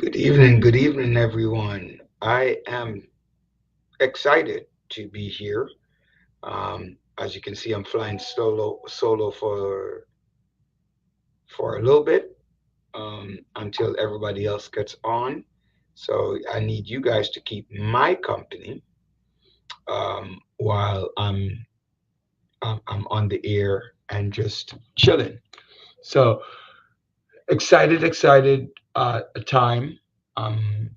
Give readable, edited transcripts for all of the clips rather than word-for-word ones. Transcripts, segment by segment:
Good evening, everyone. I am excited to be here. As you can see, I'm flying solo for a little bit until everybody else gets on. So I need you guys to keep my company while I'm on the air and just chilling. So excited. A time. Um,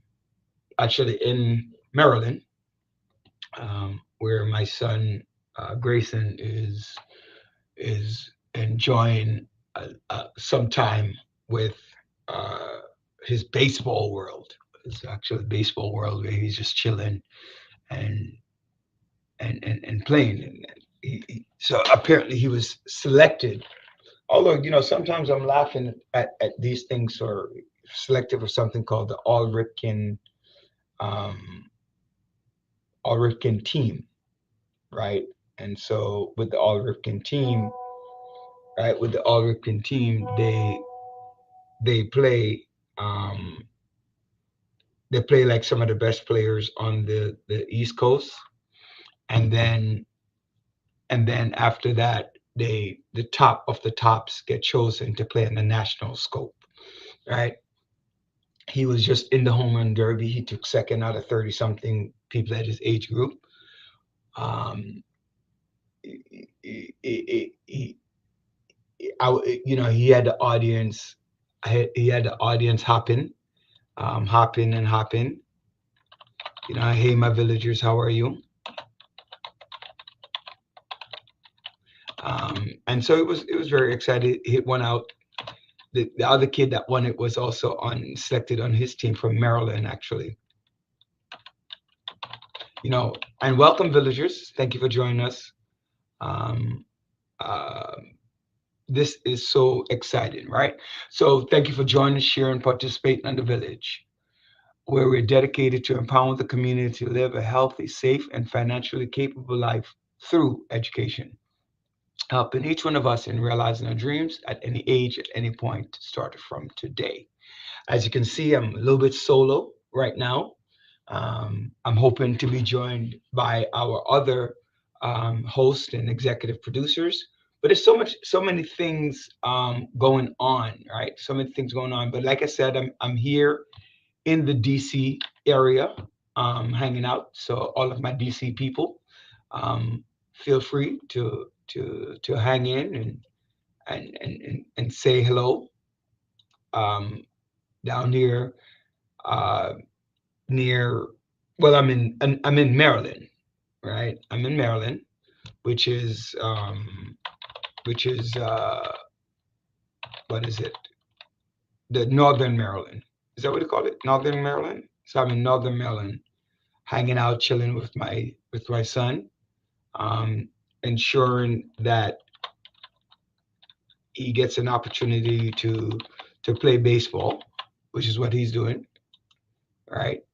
Actually in Maryland where my son Grayson is enjoying some time with uh, his baseball world. It's actually baseball world where he's just chilling and and playing. And so apparently he was selected. Although sometimes I'm laughing at these things or selective for something called the um, All Ripken team, right? And so with the All Ripken team, right, with the All Ripken team, they play um, they play like some of the best players on the East Coast, and then after that, the top of the tops get chosen to play in the national scope, right? He was just in the home run derby. He took second out of 30 something people at his age group. Um, he, he had the audience. He had the audience hopping and hopping. Hey, my villagers, how are you? And so it was very exciting. Hit one out. The other kid that won it was also on selected on his team from Maryland, actually. And welcome, villagers. Thank you for joining us. Um, uh, this is so exciting, right? So thank you for joining, sharing, participating in the village, where we're dedicated to empowering the community to live a healthy, safe, and financially capable life through education, helping each one of us in realizing our dreams at any age, at any point, started from today. As you can see, I'm a little bit solo right now. I'm hoping to be joined by our other host and executive producers. But there's so many things going on, right? So many things going on. But like I said, I'm here in the DC area, hanging out. So all of my DC people, um, feel free to hang in and say hello. Um, Down here uh, near, well, I'm in Maryland, right? I'm in Maryland, which is which is what is it? The Northern Maryland. Is that what you call it? Northern Maryland. So I'm in Northern Maryland, hanging out, chilling with my son, um, ensuring that he gets an opportunity to play baseball, which is what he's doing, right?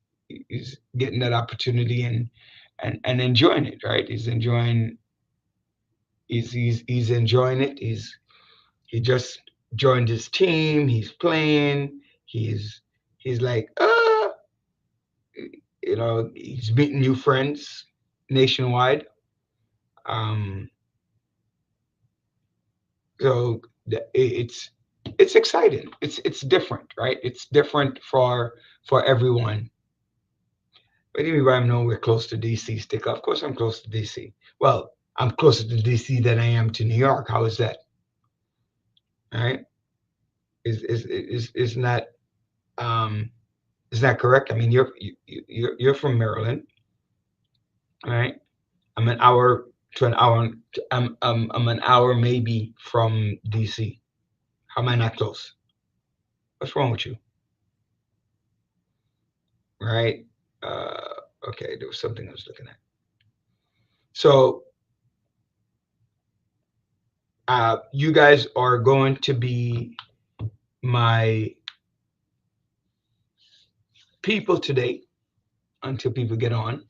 He's getting that opportunity and enjoying it, right? He's enjoying it. He just joined his team. He's playing. He's like, he's meeting new friends nationwide. Um, so it's exciting. It's different, right? It's different for everyone. What do you mean by I'm nowhere close to DC, Stick? Of course I'm close to DC. Well, I'm closer to DC than I am to New York. How is that? All right? Is not um is that correct? I mean, you're from Maryland, right? I'm an hour to an hour. I'm an hour maybe from DC. How am I not close? What's wrong with you? Right? Okay, there was something I was looking at. So you guys are going to be my people today until people get on.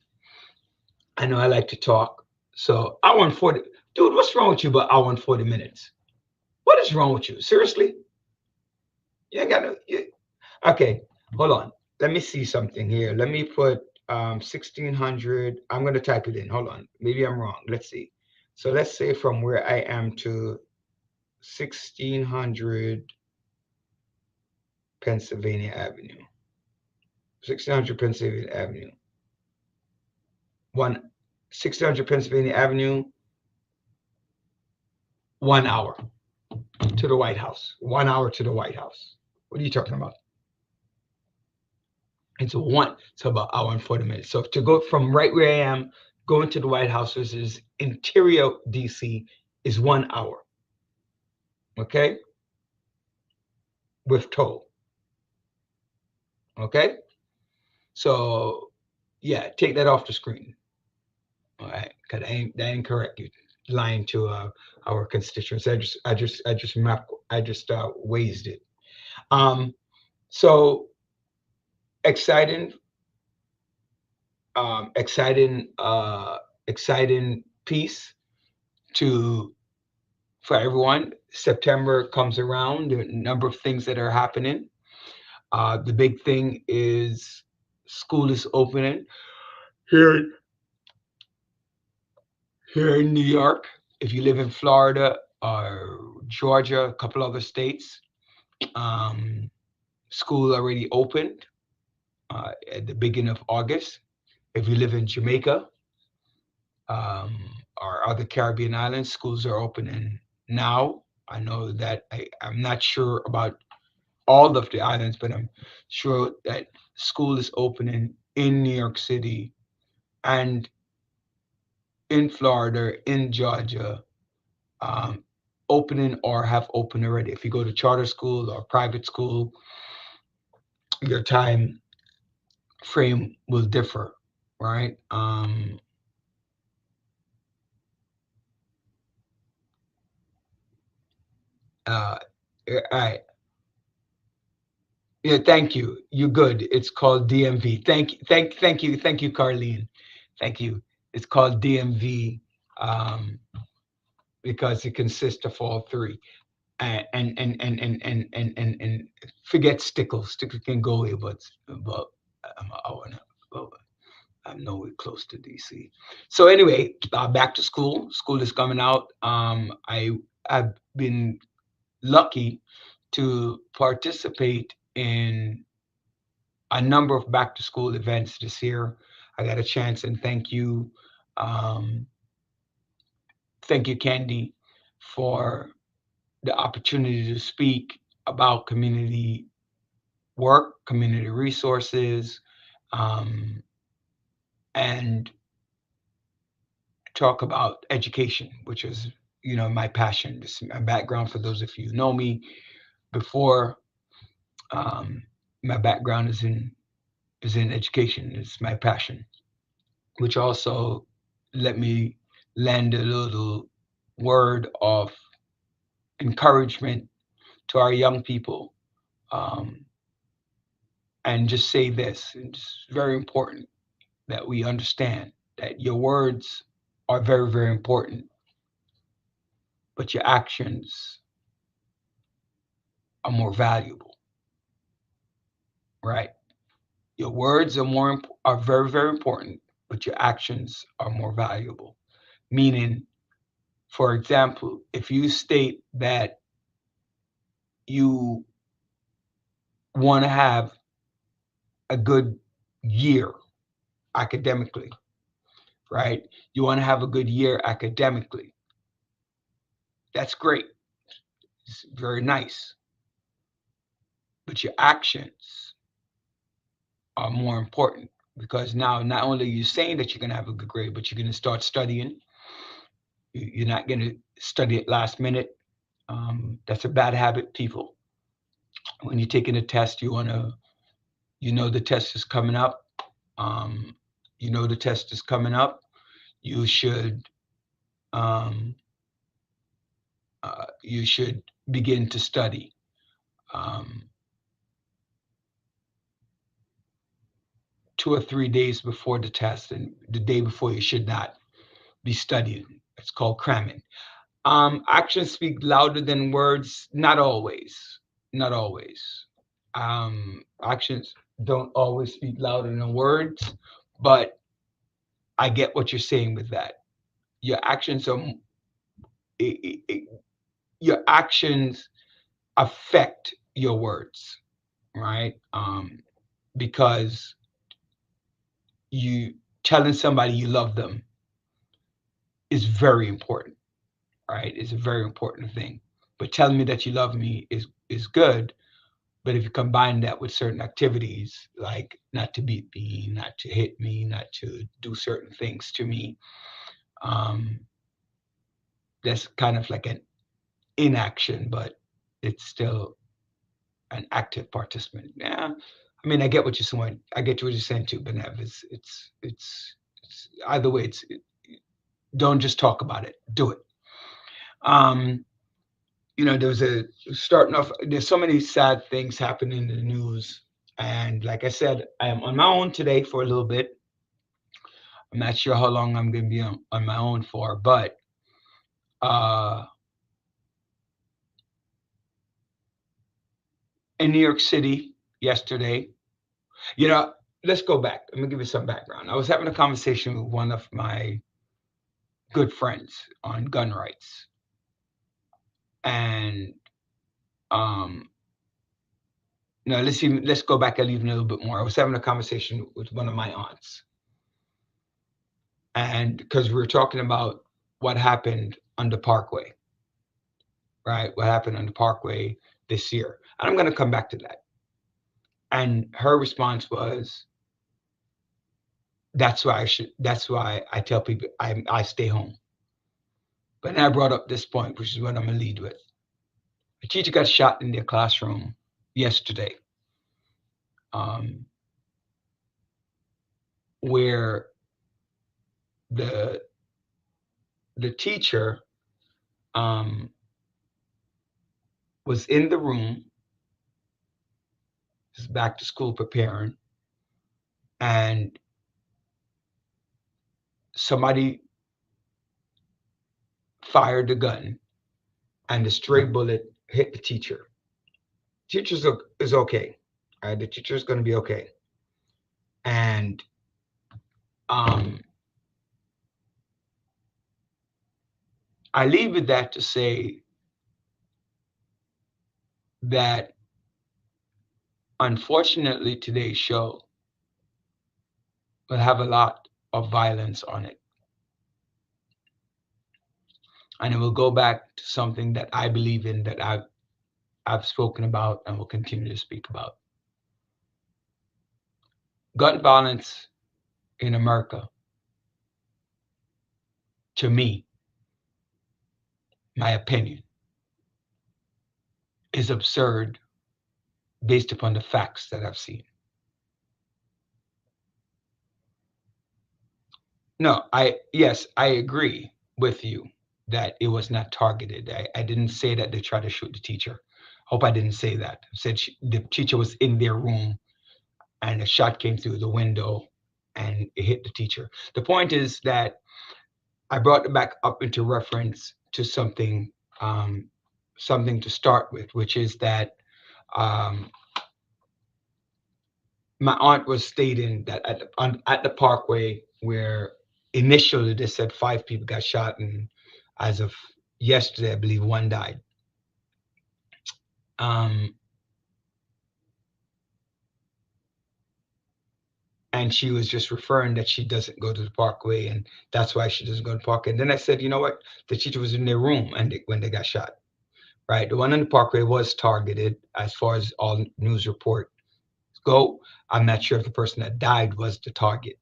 I know I like to talk. So I want 40. Dude, what's wrong with you about hour and 40 minutes? What is wrong with you? Seriously? You ain't got no. Okay. Hold on. Let me see something here. Let me put 1600. I'm going to type it in. Hold on. Maybe I'm wrong. Let's see. So let's say from where I am to 1600 Pennsylvania Avenue. 1600 Pennsylvania Avenue. 1600 Pennsylvania Avenue, 1 hour to the White House. 1 hour to the White House. What are you talking about? It's about hour and 40 minutes. So to go from right where I am, going to the White House, which is interior DC, is 1 hour. Okay? With toll. Okay? So yeah, take that off the screen. All right, because that ain't correct. You lying to our constituents. I just wazed it. So exciting, um, exciting, uh, exciting piece to for everyone. September comes around. There are a number of things that are happening. The big thing is school is opening here here in New York. If you live in Florida or Georgia, a couple other states, um, school already opened at the beginning of August. If you live in Jamaica um, or other Caribbean islands, schools are opening now. I know that I'm not sure about all of the islands, but I'm sure that school is opening in New York City and in Florida, in Georgia, um, opening or have opened already. If you go to charter school or private school, your time frame will differ, right? Uh, I Yeah, thank you. You're good. It's called DMV. Thank you, Carlene. Thank you. It's called DMV because it consists of all three. And forget Stickles. Stickles can go away, but I wanna. Well, I'm nowhere close to DC. So anyway, back to school. School is coming out. I've been lucky to participate in a number of back to school events this year. I got a chance, and um, thank you, Candy, for the opportunity to speak about community work, community resources, um, and talk about education, which is my passion. This is my background. For those of you who know me before, um, my background is in education. It's my passion, which also let me lend a little word of encouragement to our young people, um, and just say this. It's very important that we understand that your words are very, very important, but your actions are more valuable, right? Your words are very, very important, but your actions are more valuable. Meaning, for example, if you state that you want to have a good year academically, right? You want to have a good year academically. That's great. It's very nice. But your actions are more important because now not only are you saying that you're going to have a good grade, but you're going to start studying. You're not going to study at last minute. That's a bad habit, people. When you're taking a test, the test is coming up. Um, the test is coming up. You should um, you should begin to study. Um, 2 or 3 days before the test, and the day before you should not be studying. It's called cramming. Actions speak louder than words. Not always. Not always. Actions. don't always speak louder than words, but I get what you're saying with that. Your actions are it, it, your actions affect your words, right? Because you telling somebody you love them is very important, right? It's a very important thing. But telling me that you love me is good. But if you combine that with certain activities, like not to beat me, not to hit me, not to do certain things to me, um, that's kind of like an inaction, but it's still an active participant. Yeah, I mean, I get what you're saying. I get what you're saying too, Benev. It's either way. Don't just talk about it. Do it. Um, there's a starting off. There's so many sad things happening in the news, and like I said, I am on my own today for a little bit. I'm not sure how long I'm going to be on my own for, but uh, in New York City yesterday, you know, let's go back. Let me give you some background. I was having a conversation with one of my good friends on gun rights, and um, let's go back even a little bit more. I was having a conversation with one of my aunts, and because we were talking about what happened on the Parkway, right? What happened on the Parkway this year, and I'm going to come back to that. And her response was, "That's why I should. That's why I tell people I stay home." But then I brought up this point, which is what I'm going to lead with. A teacher got shot in their classroom yesterday, um, where the the teacher um, was in the room, is back to school preparing, and somebody fired the gun, and the stray bullet hit the teacher. Teacher's is okay, right? The teacher is going to be okay, and um, I leave with that to say that unfortunately today's show will have a lot of violence on it. And it will go back to something that I believe in, that I've spoken about and will continue to speak about. Gun violence in America, to me, my opinion, is absurd based upon the facts that I've seen. No, yes, I agree with you that it was not targeted. I didn't say that they tried to shoot the teacher. Hope I didn't say that. I said the teacher was in their room and a shot came through the window and it hit the teacher. The point is that I brought it back up into reference to um, something to start with, which is that um, my aunt was stating that at the Parkway, where initially they said 5 people got shot, and as of yesterday, I believe one died. Um, and she was just referring that she doesn't go to the Parkway, and that's why she doesn't go to the Parkway. And then I said, you know what? The teacher was in their room, and when they got shot, right? The one on the Parkway was targeted, as far as all news reports go. I'm not sure if the person that died was the target,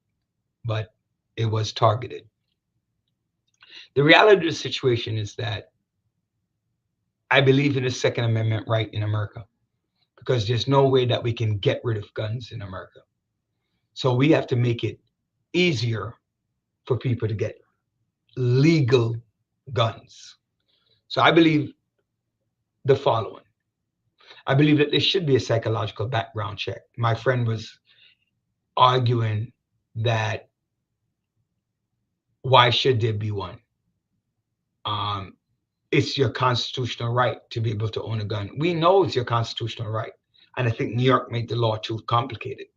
but it was targeted. The reality of the situation is that I believe in the Second Amendment right in America, because there's no way that we can get rid of guns in America. So we have to make it easier for people to get legal guns. So I believe the following. I believe that there should be a psychological background check. My friend was arguing that why should there be one? It's your constitutional right to be able to own a gun. We know it's your constitutional right. And I think New York made the law too complicated.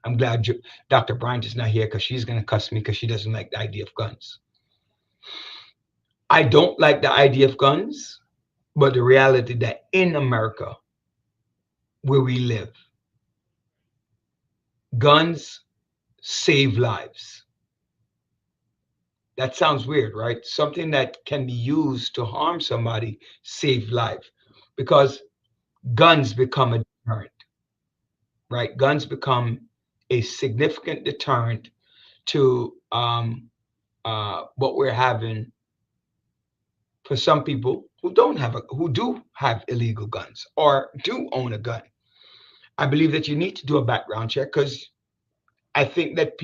I'm glad Dr. Bryant is not here because she's going to cuss me because she doesn't like the idea of guns. I don't like the idea of guns, but the reality that in America, where we live, guns save lives. That sounds weird, right? Something that can be used to harm somebody save life, because guns become a deterrent, right? Guns become a significant deterrent to what we're having for some people who do have illegal guns or do own a gun. I believe that you need to do a background check, because I think that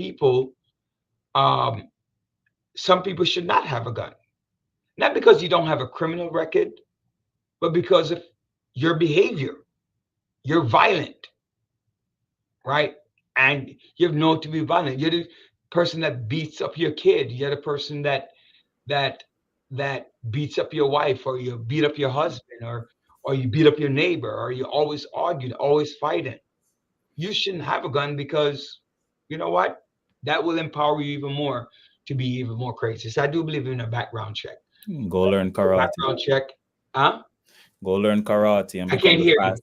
some people should not have a gun. Not because you don't have a criminal record, but because of your behavior. You're violent, right? And you're known to be violent. You're the person that beats up your kid. You're the person that beats up your wife, or you beat up your husband, or you beat up your neighbor, or you always arguing, always fighting. You shouldn't have a gun, because you know what? That will empower you even more to be even more crazy. So I do believe in a background check. Go learn karate. Background check. Huh? Go learn karate and I can't hear you.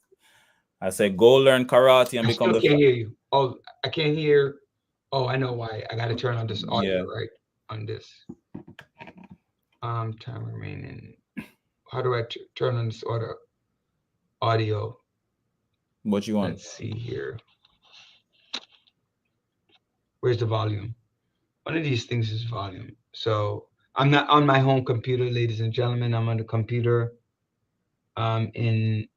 I said go learn karate and become the. I can't hear you. Oh, I can't hear. Oh, I know why. I got to turn on this audio, right? On this. Time remaining. How do I turn on this audio? What you want? Let's see here. Where's the volume? One of these things is volume. So I'm not on my home computer, ladies and gentlemen. I'm on the computer. I am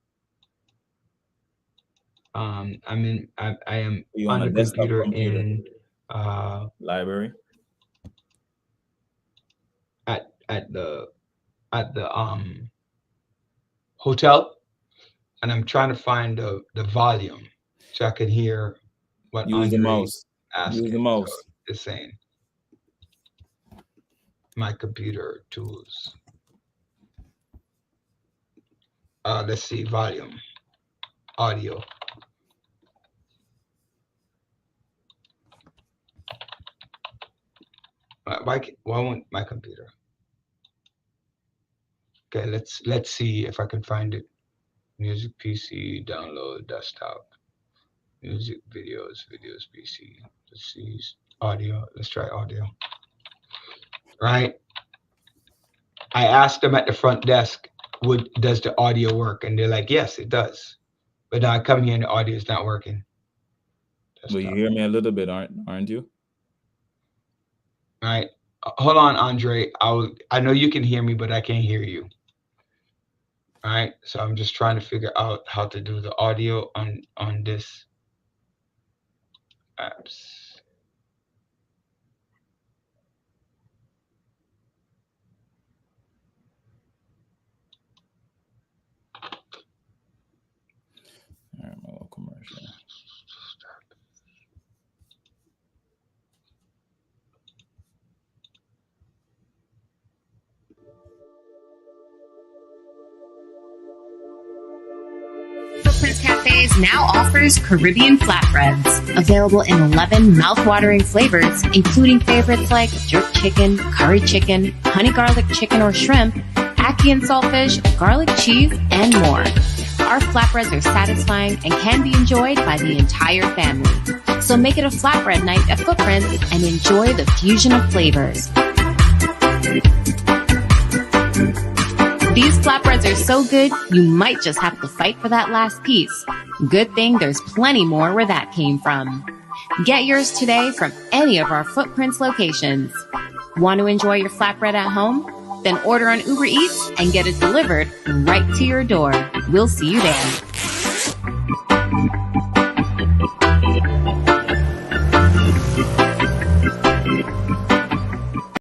on the computer in library at the hotel, and I'm trying to find the volume so I can hear what use the mouse. Use the mouse. So it's saying my computer tools. Let's see, volume, audio. Why won't my computer? Okay, let's see if I can find it. Music PC, download, desktop, music, videos, PC. Let's see, audio. Let's try audio. Right. I asked them at the front desk, does the audio work? And they're like, yes, it does. But now I come here and the audio is not working. Well, you hear me a little bit, aren't you? All right. Hold on, Andre. I know you can hear me, but I can't hear you. All right. So I'm just trying to figure out how to do the audio on this apps. All right, my little commercial. Footprints Cafes now offers Caribbean flatbreads, available in 11 mouth-watering flavors, including favorites like jerk chicken, curry chicken, honey garlic chicken or shrimp, ackee and saltfish, garlic cheese, and more. Our flatbreads are satisfying and can be enjoyed by the entire family. So make it a flatbread night at Footprints and enjoy the fusion of flavors. These flatbreads are so good, you might just have to fight for that last piece. Good thing there's plenty more where that came from. Get yours today from any of our Footprints locations. Want to enjoy your flatbread at home? Then order on Uber Eats and get it delivered right to your door. We'll see you there.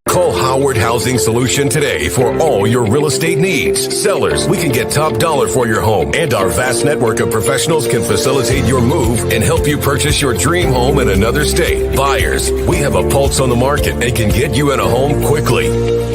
Call Howard Housing Solution today for all your real estate needs. Sellers, we can get top dollar for your home, and our vast network of professionals can facilitate your move and help you purchase your dream home in another state. Buyers, we have a pulse on the market and can get you in a home quickly.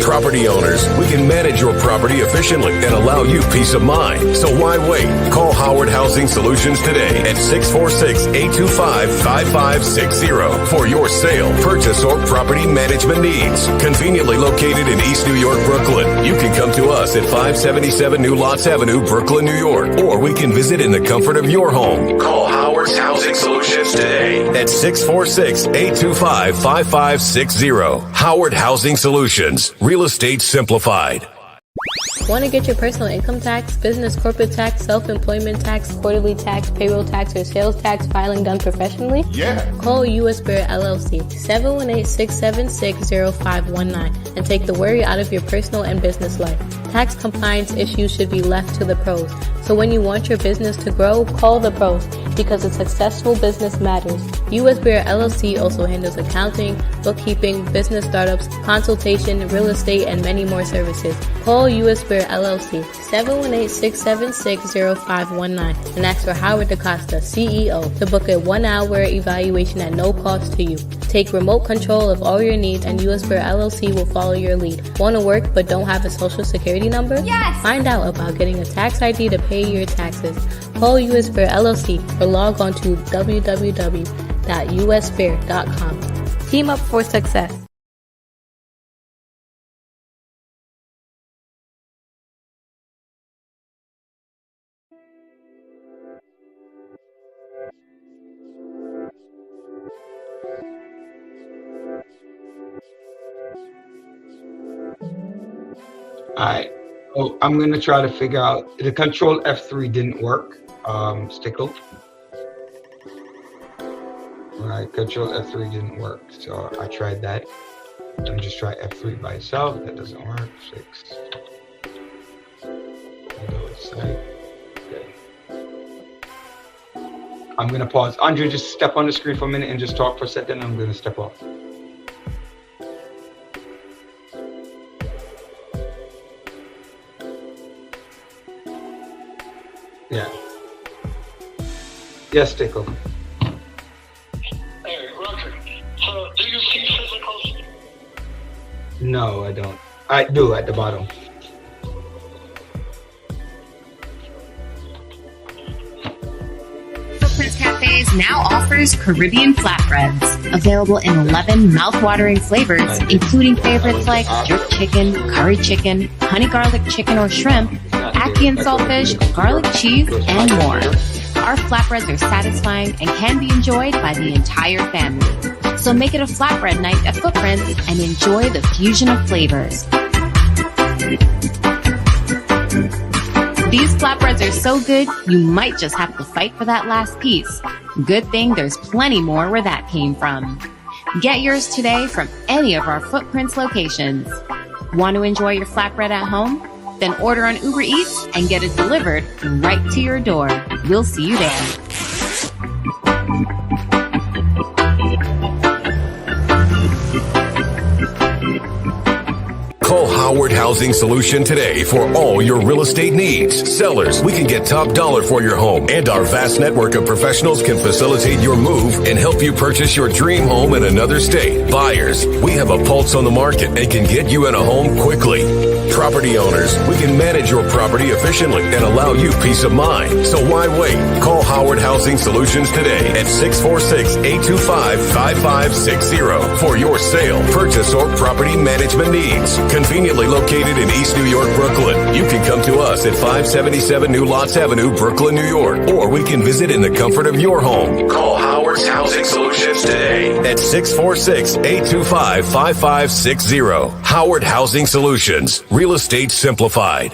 Property owners, we can manage your property efficiently and allow you peace of mind. So why wait? Call Howard Housing Solutions today at 646-825-5560 for your sale, purchase, or property management needs. Conveniently located in East New York, Brooklyn. You can come to us at 577 New Lots Avenue, Brooklyn, New York, or we can visit in the comfort of your home. Call Howard Housing Solutions today at 646-825-5560. Howard Housing Solutions, real estate simplified. Want to get your personal income tax, business corporate tax, self-employment tax, quarterly tax, payroll tax, or sales tax filing done professionally? Yeah. Call U.S. Spirit LLC, 718-676-0519, and take the worry out of your personal and business life. Tax compliance issues should be left to the pros. So when you want your business to grow, call the pros, because a successful business matters. U.S. Spirit LLC also handles accounting, bookkeeping, business startups, consultation, real estate, and many more services. Call U.S. Spirit LLC, 718-676-0519, and ask for Howard DaCosta, CEO, to book a 1-hour evaluation at no cost to you. Take remote control of all your needs, and U.S. Spirit LLC will follow your lead. Want to work but don't have a social security number? Yes! Find out about getting a tax ID to pay your taxes. Call U.S. Spirit LLC or log on to www.usspirit.com. Team up for success. Alright, so I'm gonna try to figure out, the control F3 didn't work, Stickle. Alright, control F3 didn't work, so I tried that. Let me just try F3 by itself, that doesn't work, 6. Windows site, okay. I'm gonna pause. Andre, just step on the screen for a minute and just talk for a second, I'm gonna step off. Yeah. Yes, Tickle. Hey, Roger. So, do you see physicals? No, I don't. I do at the bottom. Footprints Cafes now offers Caribbean flatbreads, available in 11 mouthwatering flavors, including favorites like jerk chicken, curry chicken, honey garlic chicken or shrimp, ackee and saltfish, garlic cheese, and more. Our flatbreads are satisfying and can be enjoyed by the entire family. So make it a flatbread night at Footprints and enjoy the fusion of flavors. These flatbreads are so good, you might just have to fight for that last piece. Good thing there's plenty more where that came from. Get yours today from any of our Footprints locations. Want to enjoy your flatbread at home? Then order on Uber Eats and get it delivered right to your door. We'll see you there. Call Howard Housing Solution today for all your real estate needs. Sellers, we can get top dollar for your home, and our vast network of professionals can facilitate your move and help you purchase your dream home in another state. Buyers, we have a pulse on the market and can get you in a home quickly. Property owners, we can manage your property efficiently and allow you peace of mind. So why wait? Call Howard Housing Solutions today at 646-825-5560 for your sale, purchase, or property management needs. Conveniently located in East New York, Brooklyn. You can come to us at 577 New Lots Avenue, Brooklyn, New York, or we can visit in the comfort of your home. Call Howard Housing Solutions today at 646-825-5560. Howard Housing Solutions, real estate simplified.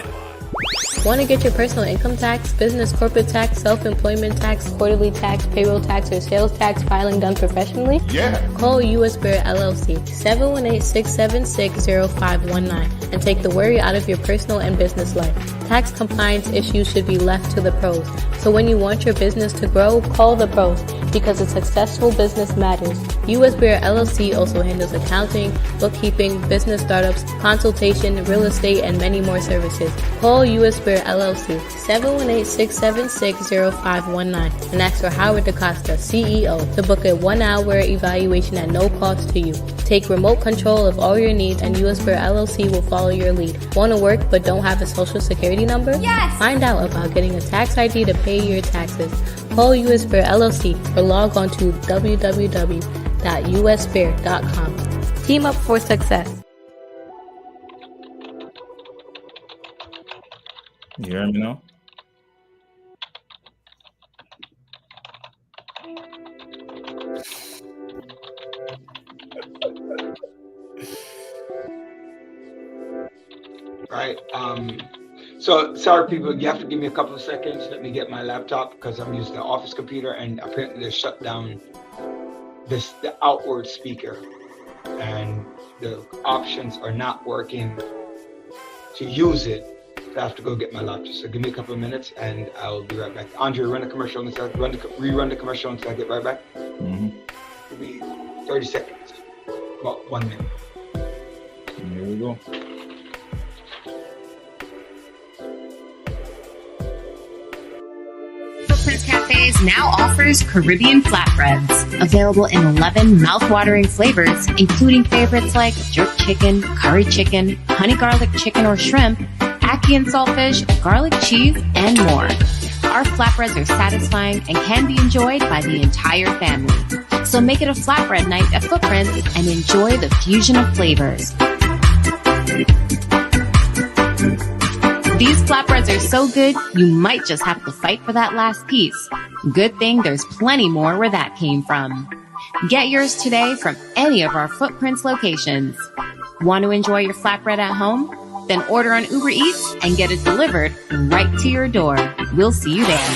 Want to get your personal income tax, business corporate tax, self-employment tax, quarterly tax, payroll tax, or sales tax filing done professionally? Yeah. Call U.S. Spirit LLC, 718-676-0519, and take the worry out of your personal and business life. Tax compliance issues should be left to the pros. So when you want your business to grow, call the pros, because a successful business matters. U.S. Spirit LLC also handles accounting, bookkeeping, business startups, consultation, real estate, and many more services. Call U.S. Spirit Bear LLC, 718-676-0519, and ask for Howard DaCosta, CEO, to book a 1-hour evaluation at no cost to you. Take remote control of all your needs, and US Bear LLC will follow your lead. Want to work but don't have a social security number? Yes! Find out about getting a tax ID to pay your taxes. Call US Bear LLC or log on to www.usbear.com. Team up for success. You hear me now? Right. So sorry, people. You have to give me a couple of seconds. Let me get my laptop because I'm using the office computer, and apparently they shut down the outward speaker, and the options are not working to use it. So I have to go get my laptop. So give me a couple of minutes, and I'll be right back. Andre, run the commercial and rerun the commercial until I get right back. Mm-hmm. Give me 30 seconds. About 1 minute. Here we go. Footprints Cafes now offers Caribbean flatbreads, available in 11 mouthwatering flavors, including favorites like jerk chicken, curry chicken, honey garlic chicken or shrimp, ackee and saltfish, garlic cheese, and more. Our flatbreads are satisfying and can be enjoyed by the entire family. So make it a flatbread night at Footprints and enjoy the fusion of flavors. These flatbreads are so good, you might just have to fight for that last piece. Good thing there's plenty more where that came from. Get yours today from any of our Footprints locations. Want to enjoy your flatbread at home? Then order on Uber Eats and get it delivered right to your door. We'll see you there.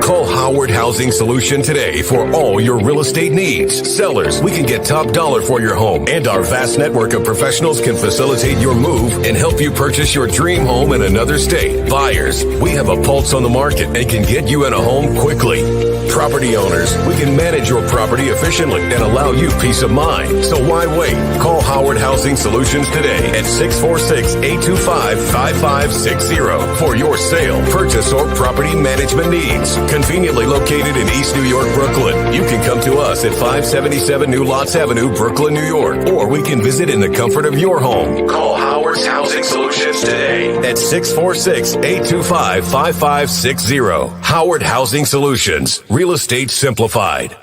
Call Howard Housing Solution today for all your real estate needs. Sellers, we can get top dollar for your home, and our vast network of professionals can facilitate your move and help you purchase your dream home in another state. Buyers, we have a pulse on the market and can get you in a home quickly. Property owners, we can manage your property efficiently and allow you peace of mind. So why wait? Call Howard Housing Solutions today at 646-825-5560 for your sale, purchase, or property management needs. Conveniently located in East New York, Brooklyn. You can come to us at 577 New Lots Avenue, Brooklyn, New York, or we can visit in the comfort of your home. Call Howard's Housing Solutions today at 646-825-5560. Howard Housing Solutions. Real estate simplified.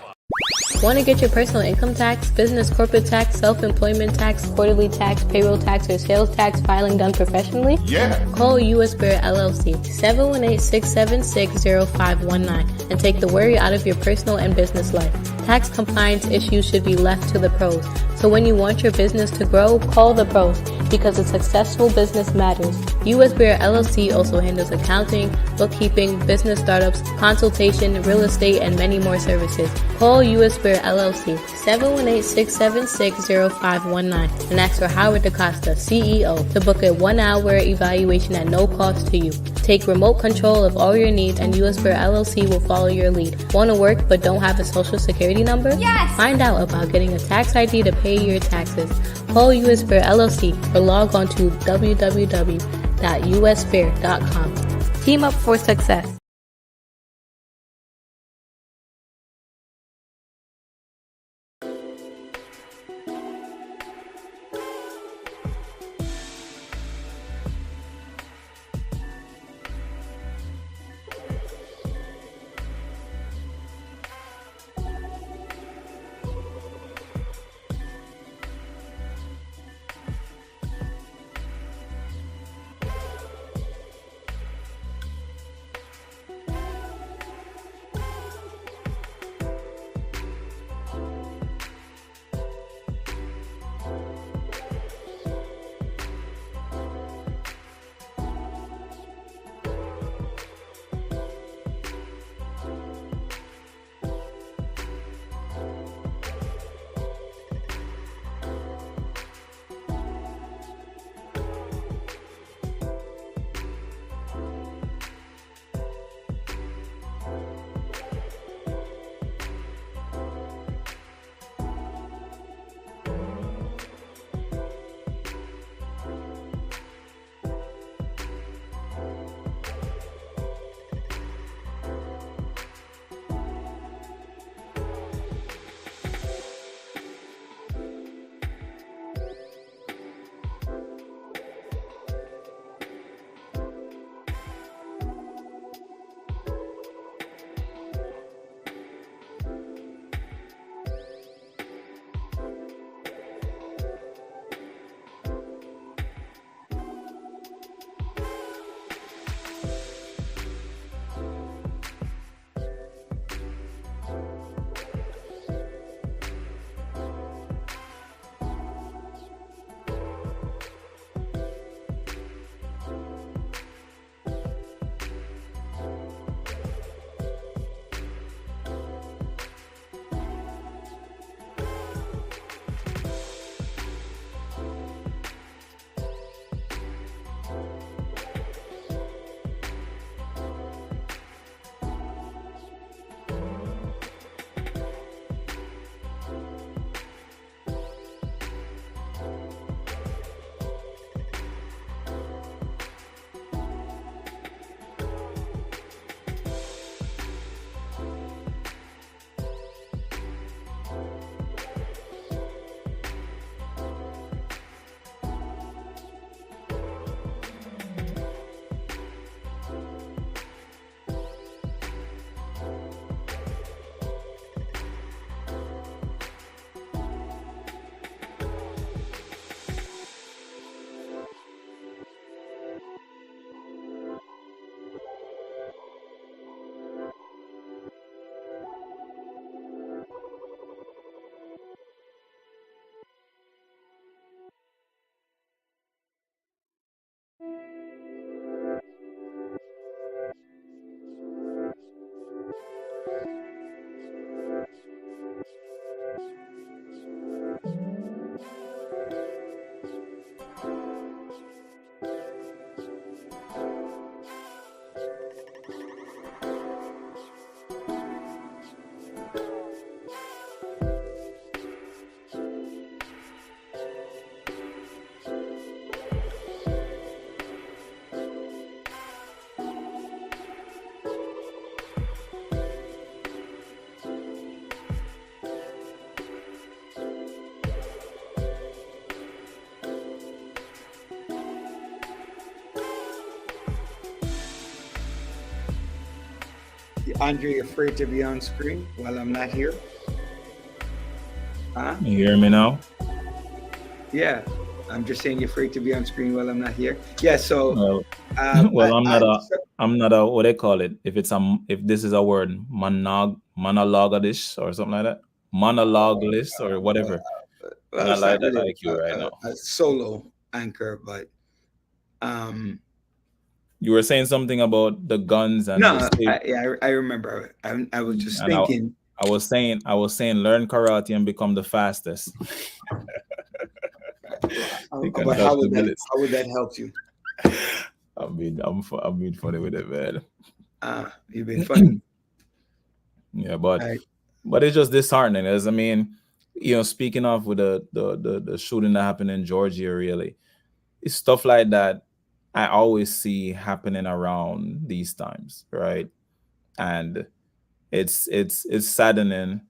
Want to get your personal income tax, business corporate tax, self-employment tax, quarterly tax, payroll tax, or sales tax filing done professionally? Yeah. Call US Bear LLC, 718-676-0519, and take the worry out of your personal and business life. Tax compliance issues should be left to the pros. So when you want your business to grow, call the pros, because a successful business matters. US Bear LLC also handles accounting, bookkeeping, business startups, consultation, real estate, and many more services. Call US Bear LLC, 718-676-0519, and ask for Howard DaCosta, CEO, to book a 1-hour evaluation at no cost to you. Take remote control of all your needs, and US Bear LLC will follow your lead. Want to work but don't have a social security number? Yes! Find out about getting a tax ID to pay your taxes. Call US Bear LLC or log on to www.usbear.com. Team up for success. Andre, afraid to be on screen while I'm not here? Huh? You hear me now? Yeah. I'm just saying you're afraid to be on screen while I'm not here. Yeah, so Well, I'm not a what they call it. If this is a word, monologuish or something like that. Monologueless or whatever. well, Not it's like not that really like you right now. a solo anchor, but You were saying something about the guns and no, the state. I remember. I was just And thinking. I was saying learn karate and become the fastest. You can But dodge the bullets. how would that help you? I'm being funny with it, man. You've been funny. Yeah, but Right. but it's just disheartening. As I mean, speaking of with the shooting that happened in Georgia, really, it's stuff like that I always see happening around these times, right? And it's saddening.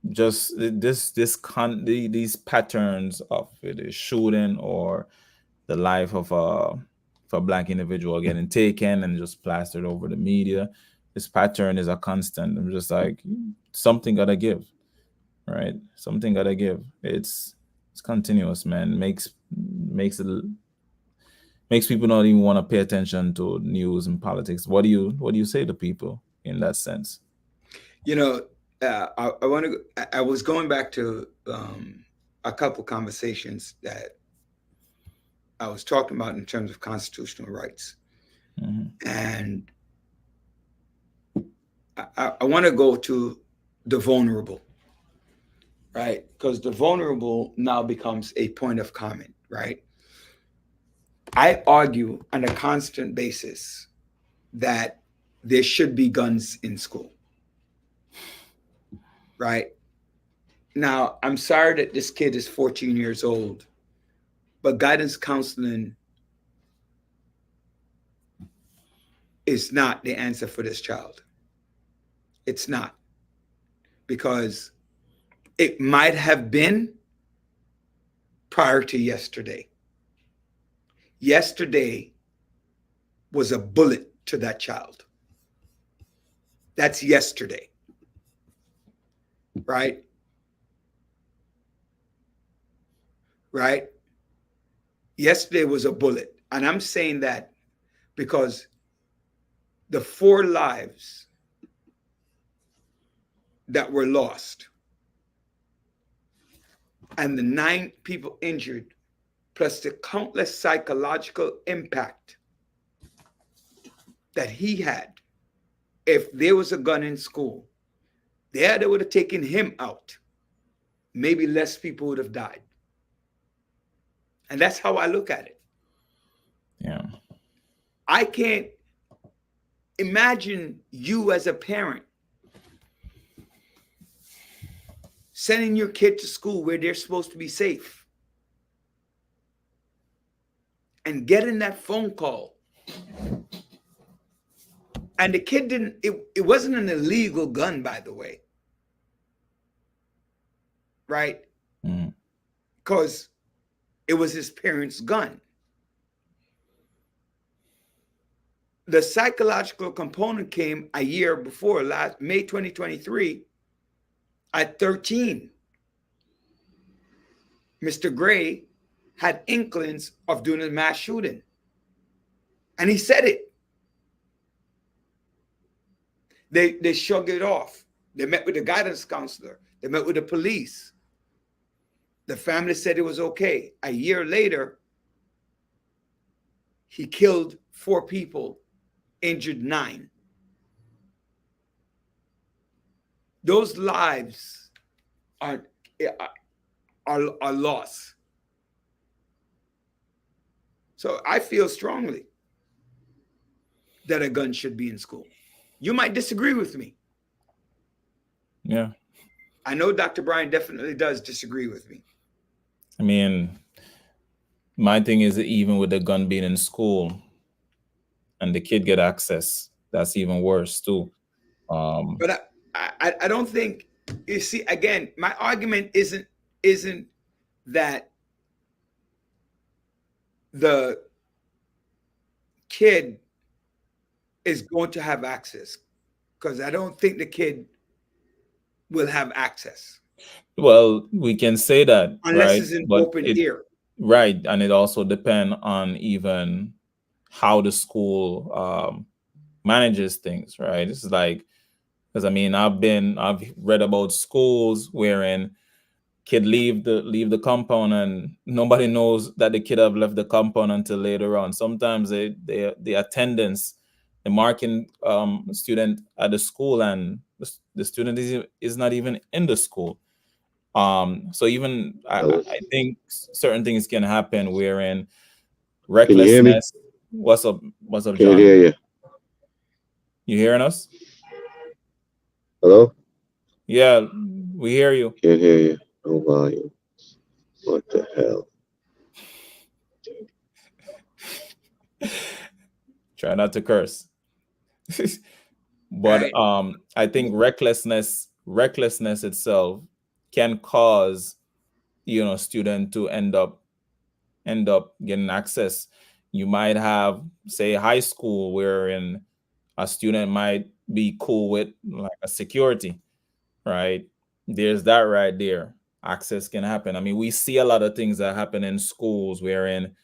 Just these patterns of the shooting or the life of a black individual getting taken and just plastered over the media. This pattern is a constant. I'm just like, something gotta give, right? Something gotta give. It's continuous, man. Makes people not even want to pay attention to news and politics. What do you say to people in that sense? I want to. I was going back to a couple conversations that I was talking about in terms of constitutional rights, and I want to go to the vulnerable, right? Because the vulnerable now becomes a point of comment, right? I argue on a constant basis that there should be guns in school. Right. Now, I'm sorry that this kid is 14 years old, but guidance counseling is not the answer for this child. It's not. Because it might have been prior to yesterday. Yesterday was a bullet to that child. That's yesterday. Right? Yesterday was a bullet. And I'm saying that because the 4 lives that were lost and the 9 people injured, plus the countless psychological impact that he had, if there was a gun in school, they would have taken him out. Maybe less people would have died. And that's how I look at it. Yeah. I can't imagine you as a parent sending your kid to school where they're supposed to be safe and getting that phone call. And the kid didn't, it wasn't an illegal gun, by the way. Right? Because it was his parents' gun. The psychological component came a year before, last May 2023, at 13. Mr. Gray had inklings of doing a mass shooting. And he said it. They shrugged it off. They met with the guidance counselor. They met with the police. The family said it was okay. A year later, he killed 4 people, injured 9. Those lives are lost. So I feel strongly that a gun should be in school. You might disagree with me. Yeah. I know Dr. Brian definitely does disagree with me. I mean, my thing is, even with the gun being in school and the kid get access, that's even worse too. But I don't think, you see, again, my argument isn't that the kid is going to have access, because I don't think the kid will have access Well, we can say that, unless right? it's an But open it ear. right, and it also depends on even how the school manages things, right? It's like, because I mean, I've read about schools wherein kid leave the compound and nobody knows that the kid have left the compound until later on. Sometimes the attendance, the marking student at the school, and the student is not even in the school. So even I think certain things can happen wherein Can you hear me? recklessness. What's up, Can't John? hear you. You hearing us? Hello? Yeah, we hear you. Can't hear you. No volume. What the hell? Try not to curse. But Right. I think recklessness itself can cause, student to end up getting access. You might have, say, high school wherein a student might be cool with like a security, right? There's that right there. Access can happen. I mean, we see a lot of things that happen in schools wherein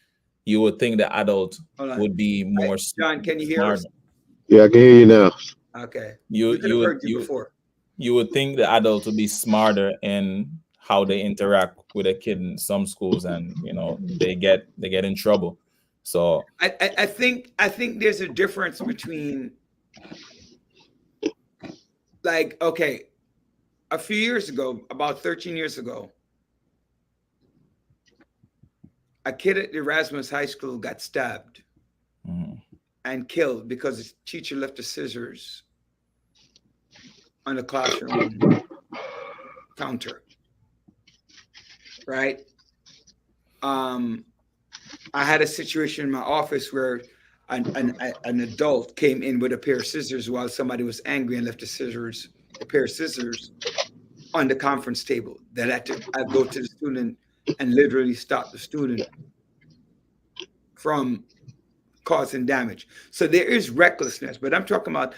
you would think the adult Hold on. would be more John, can you hear smart. us? Yeah, I can hear you now. Okay. You We could you have would heard you before. you would think the adult would be smarter in how they interact with a kid in some schools, and they get in trouble. So I think there's a difference between, like, okay, a few years ago, about 13 years ago, a kid at Erasmus High School got stabbed mhm, and killed because his teacher left the scissors on the classroom counter. Right? I had a situation in my office where an adult came in with a pair of scissors while somebody was angry and left a pair of scissors on the conference table. That I go to the student and literally stop the student from causing damage. So there is recklessness, but I'm talking about.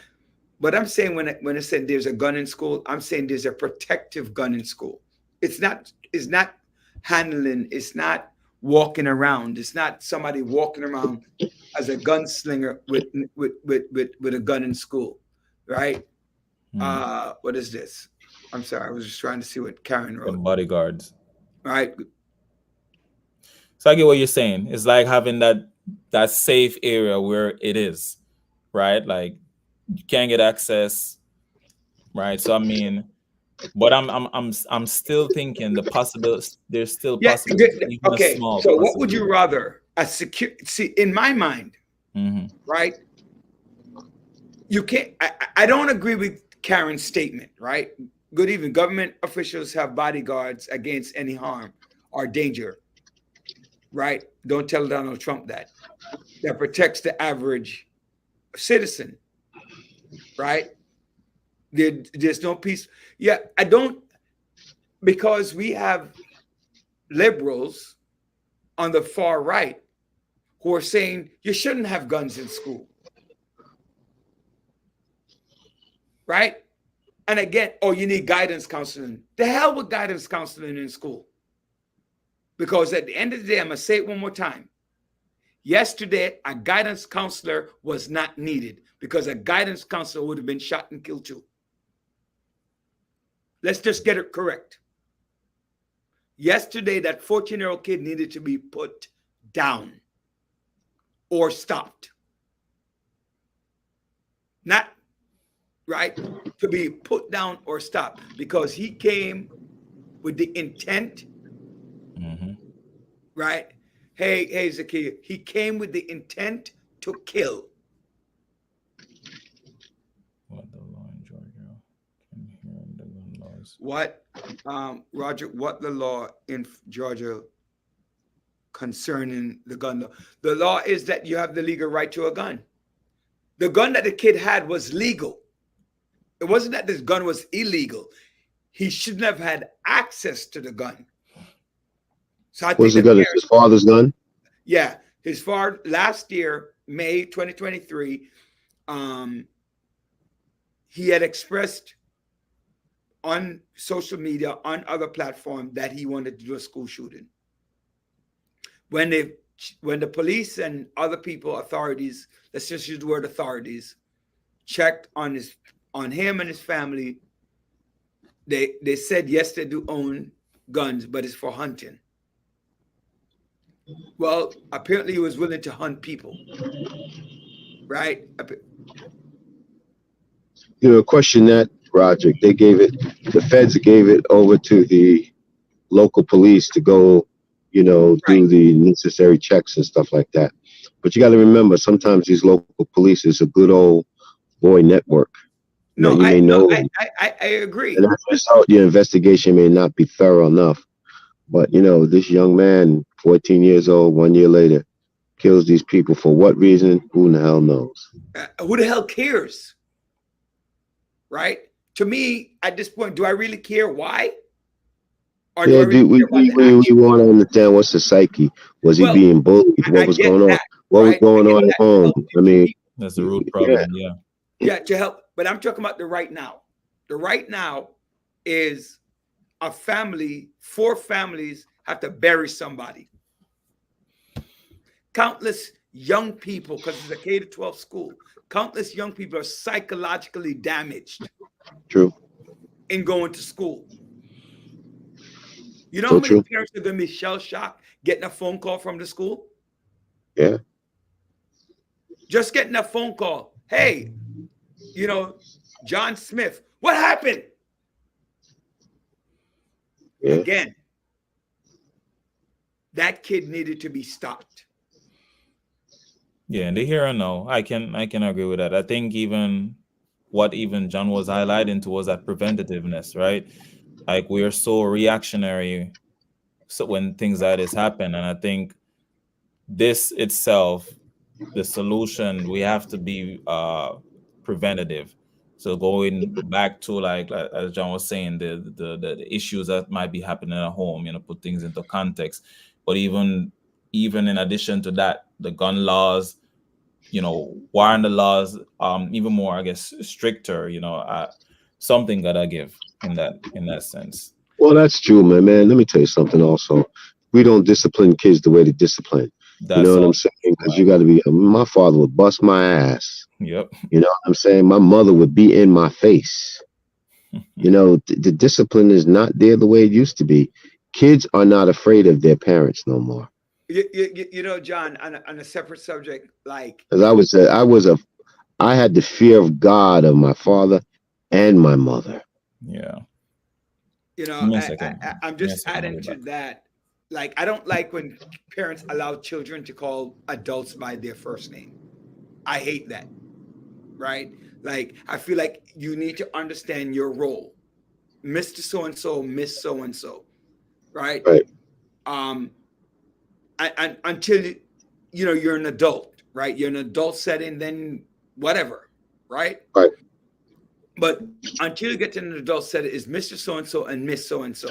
But I'm saying when I said there's a gun in school, I'm saying there's a protective gun in school. It's not handling. It's not walking around. It's not somebody walking around as a gunslinger with a gun in school, right? What is this? I'm sorry, I was just trying to see what Karen the wrote. bodyguards. Right. So I get what you're saying. It's like having that safe area where it is, right? Like you can't get access, right? So I mean, but I'm still thinking the possibility. There's still Yeah. possibility, even a Okay. small So what would you possibility. rather? A secure? See, in my mind, Mhm. right? You can't. I don't agree with Karen's statement. Right. Good evening. Government officials have bodyguards against any harm or danger. Right. Don't tell Donald Trump that. That protects the average citizen. Right. There's no peace. Yeah, I don't, because we have liberals on the far right who are saying you shouldn't have guns in school. Right? And again, oh, you need guidance counseling. The hell with guidance counseling in school. Because at the end of the day, I'm going to say it one more time. Yesterday, a guidance counselor was not needed because a guidance counselor would have been shot and killed too. Let's just get it correct. Yesterday, that 14-year-old kid needed to be put down or stopped. Not, right, to be put down or stopped, because he came with the intent, right? Hey, Zakiya, he came with the intent to kill. What the law in Georgia can hear the gun laws. What, Roger, what the law in Georgia concerning the gun law? The law is that you have the legal right to a gun. The gun that the kid had was legal. It wasn't that this gun was illegal. He shouldn't have had access to the gun. So I What's the think gun? It's his father's gun? yeah, his father, last year, May 2023, he had expressed on social media, on other platforms, that he wanted to do a school shooting. When the police and other people, authorities, let's just use the word authorities, checked on him and his family, they said yes, they do own guns, but it's for hunting. Well, apparently he was willing to hunt people, right? Question that, Roger. The feds gave it over to the local police to go, do the necessary checks and stuff like that. But you got to remember, sometimes these local police is a good old boy network. No, I agree. And as a result, your investigation may not be thorough enough. But, this young man, 14 years old, 1 year later, kills these people for what reason? Who in the hell knows? Who the hell cares? Right? To me, at this point, do I really care why? Or we want to understand what's the psyche. Was he being bullied? What was going on? What was going on at home? I mean, that's the root problem. Yeah, to help. But I'm talking about the right now. The right now is a family, 4 families have to bury somebody. Countless young people, because it's a K-12 school, countless young people are psychologically damaged. True. In going to school. You know how many parents are going to be shell-shocked getting a phone call from the school? Yeah. Just getting a phone call. Hey, John Smith, what happened? Yeah. Again, that kid needed to be stopped. Yeah, and the here and now, I can agree with that. I think what John was highlighting to was that preventativeness, right? Like, we are so reactionary when things like this happen, and I think this itself, the solution, we have to be preventative. So going back to, like as John was saying, the issues that might be happening at home, put things into context. But even in addition to that, the gun laws, why aren't the laws even more, I guess, stricter? Something gotta give in that sense. Well, that's true, man. Let me tell you something. Also, we don't discipline kids the way they discipline. You know what I'm saying? Because you got to be. My father would bust my ass. Yep. You know what I'm saying? My mother would be in my face. The discipline is not there the way it used to be. Kids are not afraid of their parents no more. John, on a separate subject, like, because I had the fear of God of my father and my mother. Yeah. I'm just adding to that. Like, I don't like when parents allow children to call adults by their first name. I hate that. Right? Like, I feel like you need to understand your role. Mr. So-and-so, Miss So-and-so. Right? Right. And until, you're an adult, right? You're an adult setting, then whatever. Right? Right. But until you get to an adult setting, is Mr. So-and-so and Miss So-and-so.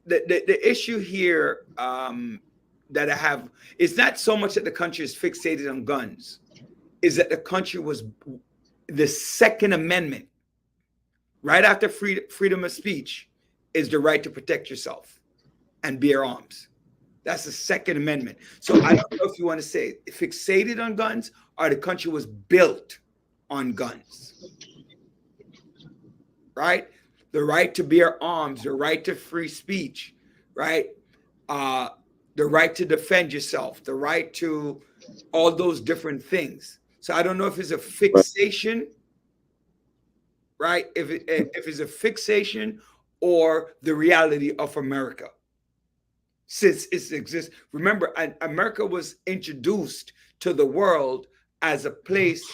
The issue here that I have is not so much that the country is fixated on guns, is that the country was the Second Amendment, right after freedom of speech, is the right to protect yourself and bear arms. That's the Second Amendment. So I don't know if you want to say fixated on guns or the country was built on guns, right? The right to bear arms, the right to free speech, right? The right to defend yourself, the right to all those different things. So I don't know if it's a fixation, right? If it's a fixation or the reality of America. Since it exists, remember, America was introduced to the world as a place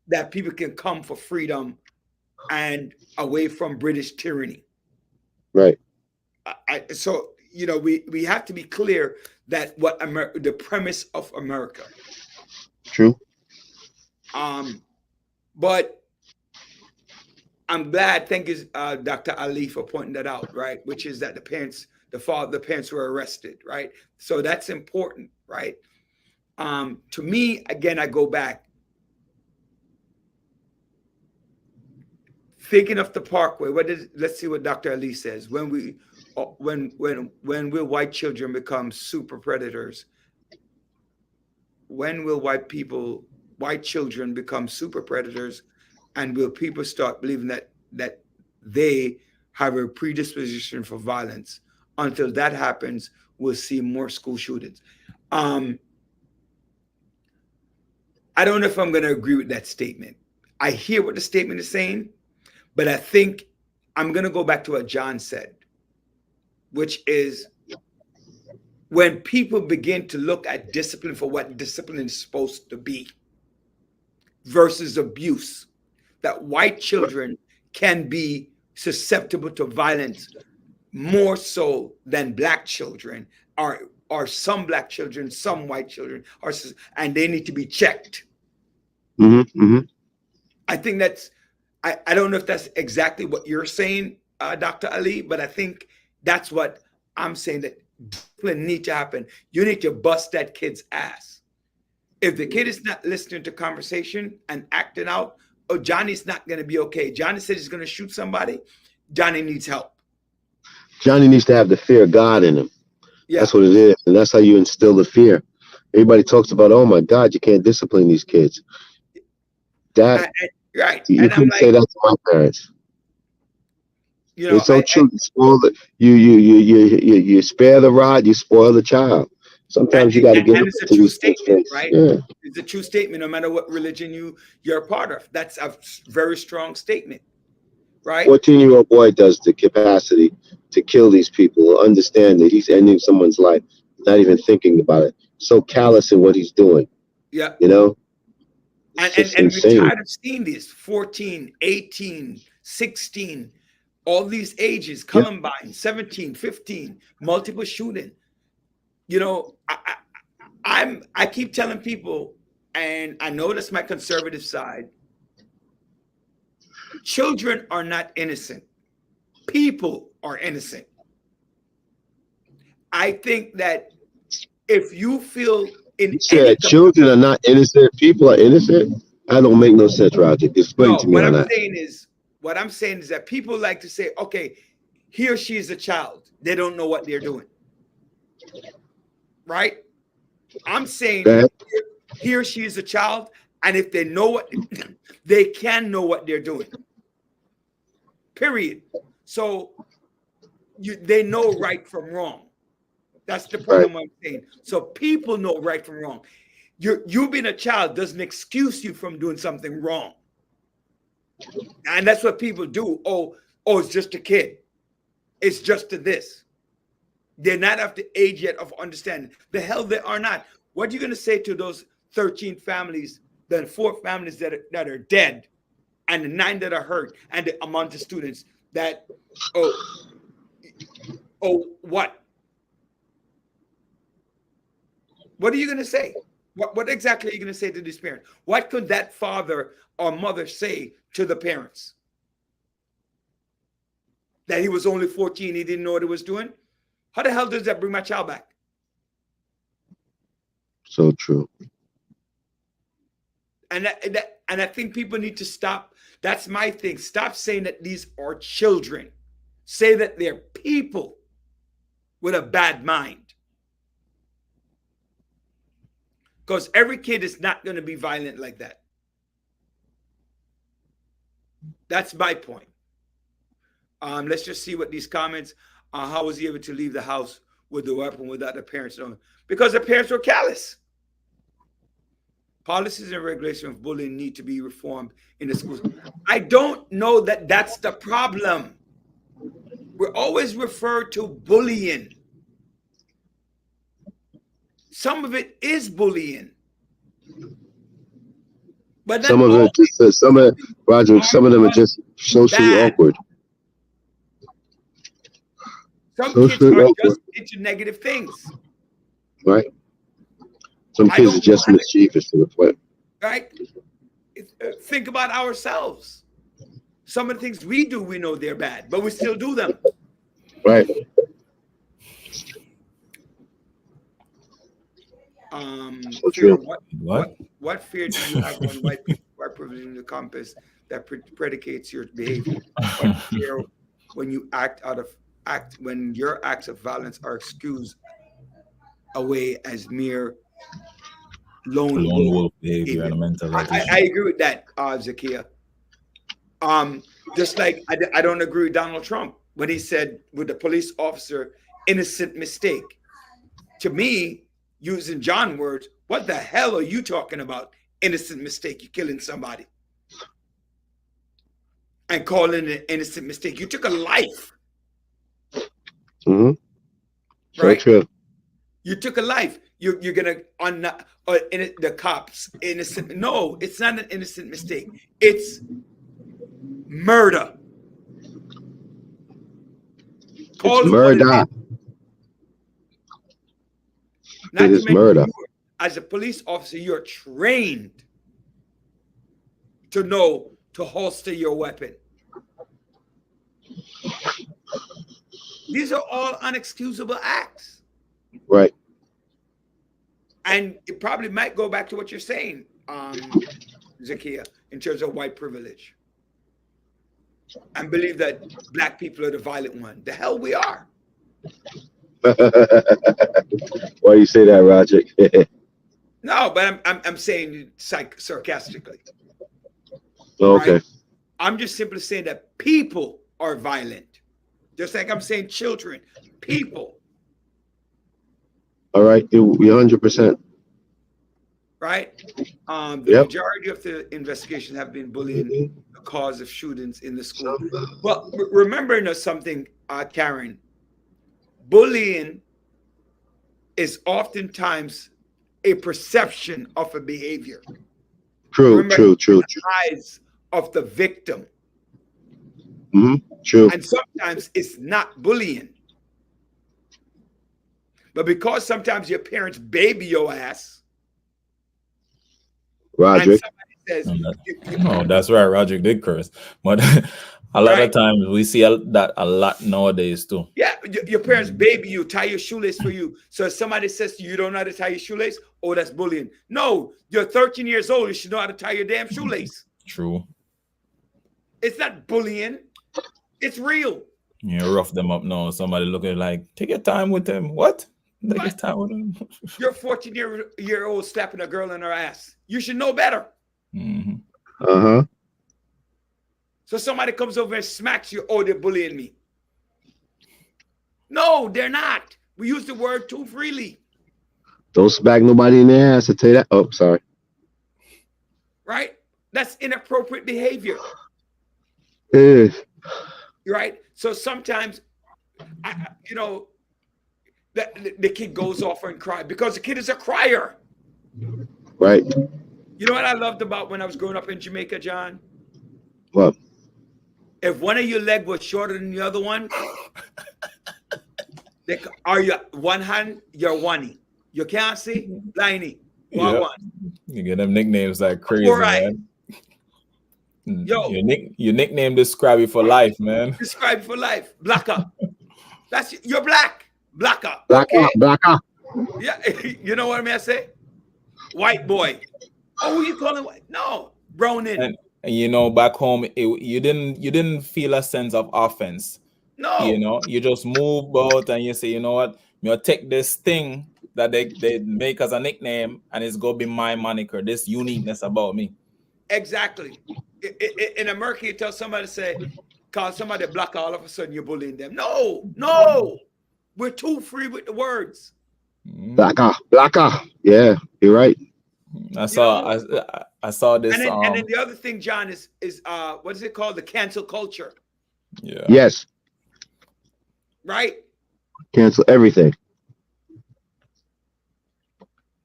that people can come for freedom and away from British tyranny. Right. So, we have to be clear that the premise of America. True. But I'm glad, thank you, Dr. Ali, for pointing that out, right? Which is that the parents were arrested, right? So that's important, right? To me, again, I go back. thinking of the Parkway. Let's see what Dr. Ali says. When will white children become super predators? When will white children become super predators, and will people start believing that they have a predisposition for violence? Until that happens, we'll see more school shootings. I don't know if I'm going to agree with that statement. I hear what the statement is saying, but I think I'm going to go back to what John said, which is when people begin to look at discipline for what discipline is supposed to be versus abuse, that white children can be susceptible to violence more so than black children, or some black children, some white children, and they need to be checked. I think I don't know if that's exactly what you're saying, Dr. Ali, but I think that's what I'm saying, that discipline need to happen. You need to bust that kid's ass. If the kid is not listening to conversation and acting out, oh, Johnny's not going to be okay. Johnny said he's going to shoot somebody. Johnny needs help. Johnny needs to have the fear of God in him. Yeah. That's what it is. And that's how you instill the fear. Everybody talks about, oh my God, you can't discipline these kids. That right. You and couldn't say that to my parents. You know, it's so true. You spare the rod, you spoil the child. Sometimes you got to get it's a true statement, right? Yeah. It's a true statement, no matter what religion you're a part of. That's a very strong statement, right? 14-year-old boy does the capacity to kill these people, understand that he's ending someone's life, not even thinking about it. So callous in what he's doing. Yeah. You know? And we're tired of seeing this 14, 18, 16, all these ages, Columbine, 17, 15, multiple shooting. You know, I keep telling people, and I know that's my conservative side, children are not innocent. People are innocent. I think that if you feel children are not innocent, people are innocent, I don't make no sense, Roger. Explain to me what on I'm that. What I'm saying is that people like to say, okay, he or she is a child. They don't know what they're doing. Right? I'm saying he or she is a child, and if they know what, they can know what they're doing. Period. So they know right from wrong. That's the point I'm saying. So people know right from wrong. You being a child doesn't excuse you from doing something wrong. And that's what people do. Oh, it's just a kid. It's just a this. They're not at the age yet of understanding. The hell they are not. What are you going to say to those 13 families, the 4 families that are dead, and the 9 that are hurt, and the amount of students that, what? What are you going to say? What exactly are you going to say to these parents? What could that father or mother say to the parents? That he was only 14, he didn't know what he was doing? How the hell does that bring my child back? So true. And I think people need to stop. That's my thing. Stop saying that these are children. Say that they're people with a bad mind. Because every kid is not going to be violent like that. That's my point. Let's just see what these comments. How was he able to leave the house with the weapon without the parents knowing? Because the parents were callous. Policies and regulations of bullying need to be reformed in the schools. I don't know that that's the problem. We're always referred to bullying. Some of it is bullying. But some of them are just socially awkward. Some kids are just into negative things. Right. Some kids are just mischievous to the point. Right. Think about ourselves. Some of the things we do, we know they're bad, but we still do them. Right. So fear, what fear do you have when white privilege in the compass that predicates your behavior. But here, when you when your acts of violence are excused away as mere lone wolf behavior and a mental health issue. I agree with that, Zakia. Just like I don't agree with Donald Trump when he said with the police officer, innocent mistake. To me, using John words, what the hell are you talking about? Innocent mistake. You're killing somebody. And calling it an innocent mistake. You took a life. Mm-hmm. Right? So true. You took a life. You're gonna the cops innocent. No, it's not an innocent mistake. It's murder. It's murder. It is murder. As a police officer, you're trained to know to holster your weapon. These are all unexcusable acts. Right. And it probably might go back to what you're saying, Zakia, in terms of white privilege. And believe that black people are the violent one. The hell we are. Why you say that, Roger? No, but I'm saying sarcastically. Okay. Right? I'm just simply saying that people are violent. Just like I'm saying children, people. All right, you're 100%. Right? The majority of the investigations have been bullying the cause of shootings in the school. Well, remember something, Karen. Bullying is oftentimes a perception of a behavior. True. The eyes of the victim. Mm-hmm. True. And sometimes it's not bullying. But because sometimes your parents baby your ass. Roderick. And somebody says, no, that's right. Roderick did curse. But a lot of times we see that a lot nowadays too. Yeah, your parents baby you, tie your shoelace for you. So if somebody says to you, you don't know how to tie your shoelace, oh, that's bullying. No, you're 13 years old. You should know how to tie your damn shoelace. True. It's not bullying. It's real. You rough them up now. Somebody looking like, take your time with them. What? Take your time with them. You're 14-year-old slapping a girl in her ass. You should know better. Mm-hmm. Uh-huh. So somebody comes over and smacks you. Oh, they're bullying me. No, they're not. We use the word too freely. Don't smack nobody in the ass. I tell you that. Oh, sorry. Right? That's inappropriate behavior. It is. Right? So sometimes, the kid goes off and cries because the kid is a crier. Right. You know what I loved about when I was growing up in Jamaica, John? What? If one of your leg was shorter than the other one, are you one hand, you're one. You can't see? Liney. One. You get them nicknames like crazy, right. Man. Yo. Your nickname describe you for life, man. Describe for life. Blacker. You're black. Blacker. Blacker. Yeah, you know what I mean? I say? White boy. Oh, who you calling white? No, brown in. And back home, you didn't feel a sense of offense. No. You just move about and you say, you know what? I'll take this thing that they make as a nickname and it's gonna be my moniker, this uniqueness about me. Exactly. In America, you tell somebody call somebody black, all of a sudden you're bullying them. No. We're too free with the words. Blacker. Yeah, you're right. I saw this. And then the other thing, John, is what is it called? The cancel culture. Yeah. Yes. Right? Cancel everything.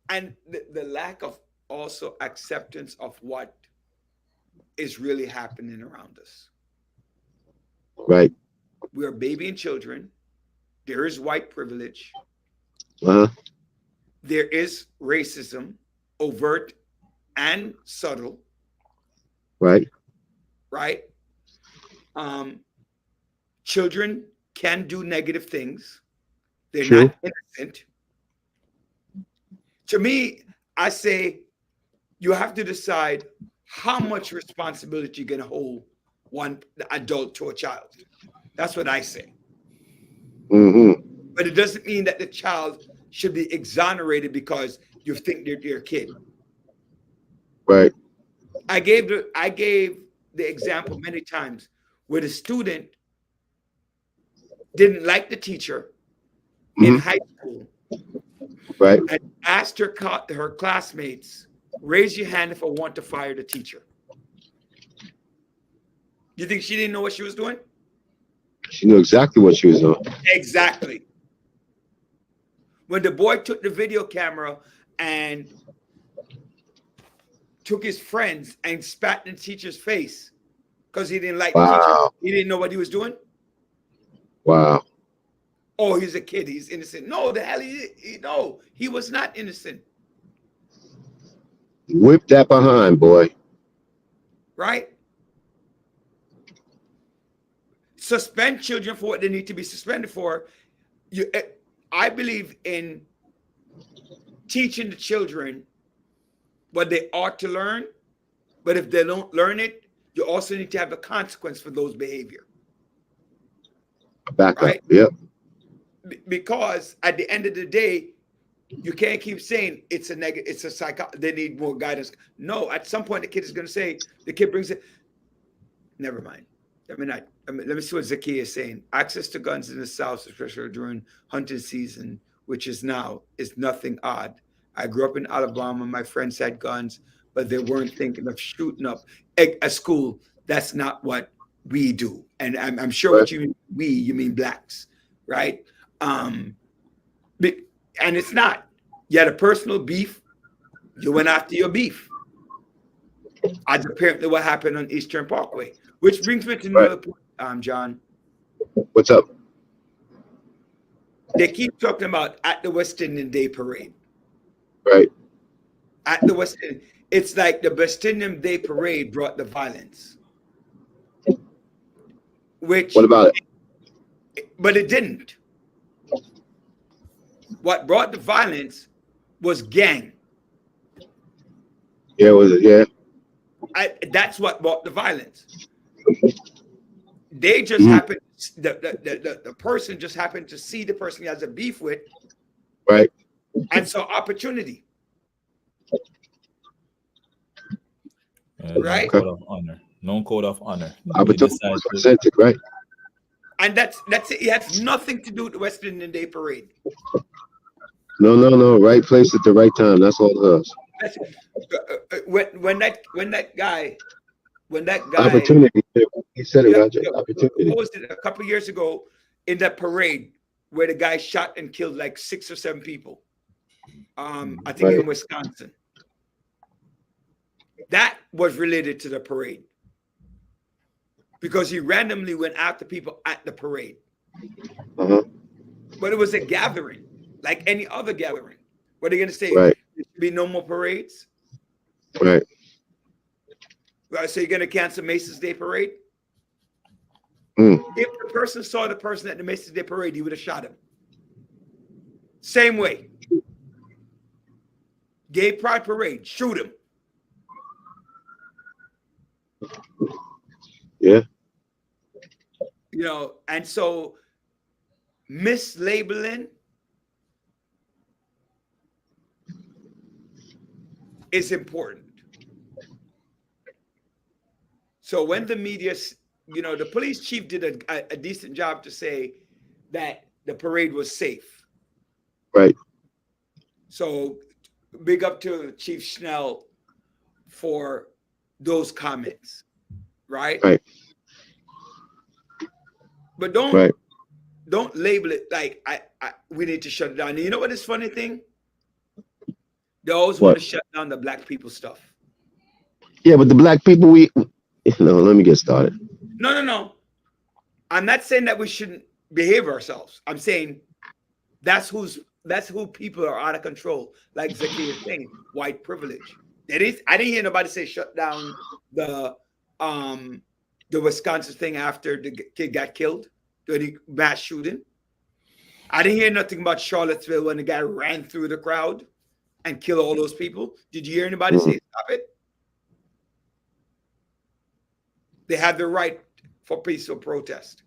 And the lack of also acceptance of what is really happening around us. Right. We are babying children. There is white privilege. Uh-huh. There is racism, overt and subtle. Right. Right. Children can do negative things. They're True. not innocent. To me, I say you have to decide how much responsibility you can hold one adult to a child. That's what I say. But it doesn't mean that the child should be exonerated because you think they're your kid. Right. I gave the example many times where the student didn't like the teacher in high school, Right. and asked her classmates, raise your hand if I want to fire the teacher. You think she didn't know what she was doing? She knew exactly what she was doing. Exactly. When the boy took the video camera and took his friends and spat in the teacher's face because he didn't like the teacher, he didn't know what he was doing. Wow. Oh, he's a kid. He's innocent. No, the hell no, he was not innocent. Whip that behind, boy. Right? Suspend children for what they need to be suspended for. I believe in teaching the children what they ought to learn, but if they don't learn it, you also need to have a consequence for those behavior. Back right? up. Yep. Because at the end of the day, you can't keep saying it's a negative, it's a psycho, they need more guidance. No, at some point the kid is going to say, the kid brings it. Never mind. Let me see what Zakiya is saying. Access to guns in the South, especially during hunting season, which is now, is nothing odd. I grew up in Alabama. My friends had guns, but they weren't thinking of shooting up a school. That's not what we do. And I'm sure what you mean, you mean blacks, right? And it's not. You had a personal beef. You went after your beef. That's apparently what happened on Eastern Parkway. Which brings me to another point, John. What's up? They keep talking about at the West Indian Day Parade. Right. At the West Indian, it's like the West Indian Day Parade brought the violence. Which, what about it? But it didn't. What brought the violence was gang. Yeah, was it? Yeah. That's what brought the violence. They just happened, the person just happened to see the person he has a beef with. Right. And so opportunity. Right? Code of honor. No code of honor. Opportunity was presented, right? And that's it. It has nothing to do with the West Indian Day Parade. No. Right place at the right time. That's all it does. When that guy opportunity, he said it, Roger. Opportunity. Posted a couple of years ago in that parade where the guy shot and killed like 6 or 7 people. I think in Wisconsin. That was related to the parade because he randomly went after people at the parade. But it was a gathering, like any other gathering. What are they going to say? Right. There should be no more parades? Right. So you're going to cancel Macy's Day Parade? If the person saw the person at the Macy's Day Parade, he would have shot him. Same way. Gay Pride Parade, shoot him. Yeah. You know, and so mislabeling is important. So when the media, you know, the police chief did a decent job to say that the parade was safe. Right. So big up to Chief Schnell for those comments. Right. Right. But don't label it like we need to shut it down. And you know what is funny thing? They always want to shut down the black people stuff. Yeah, but the black people, let me get started. No. I'm not saying that we shouldn't behave ourselves. I'm saying that's who people are out of control. Like Zakiya is saying, white privilege. I didn't hear nobody say shut down the Wisconsin thing after the kid got killed, the mass shooting. I didn't hear nothing about Charlottesville when the guy ran through the crowd and killed all those people. Did you hear anybody say stop it? They have the right for peaceful protest.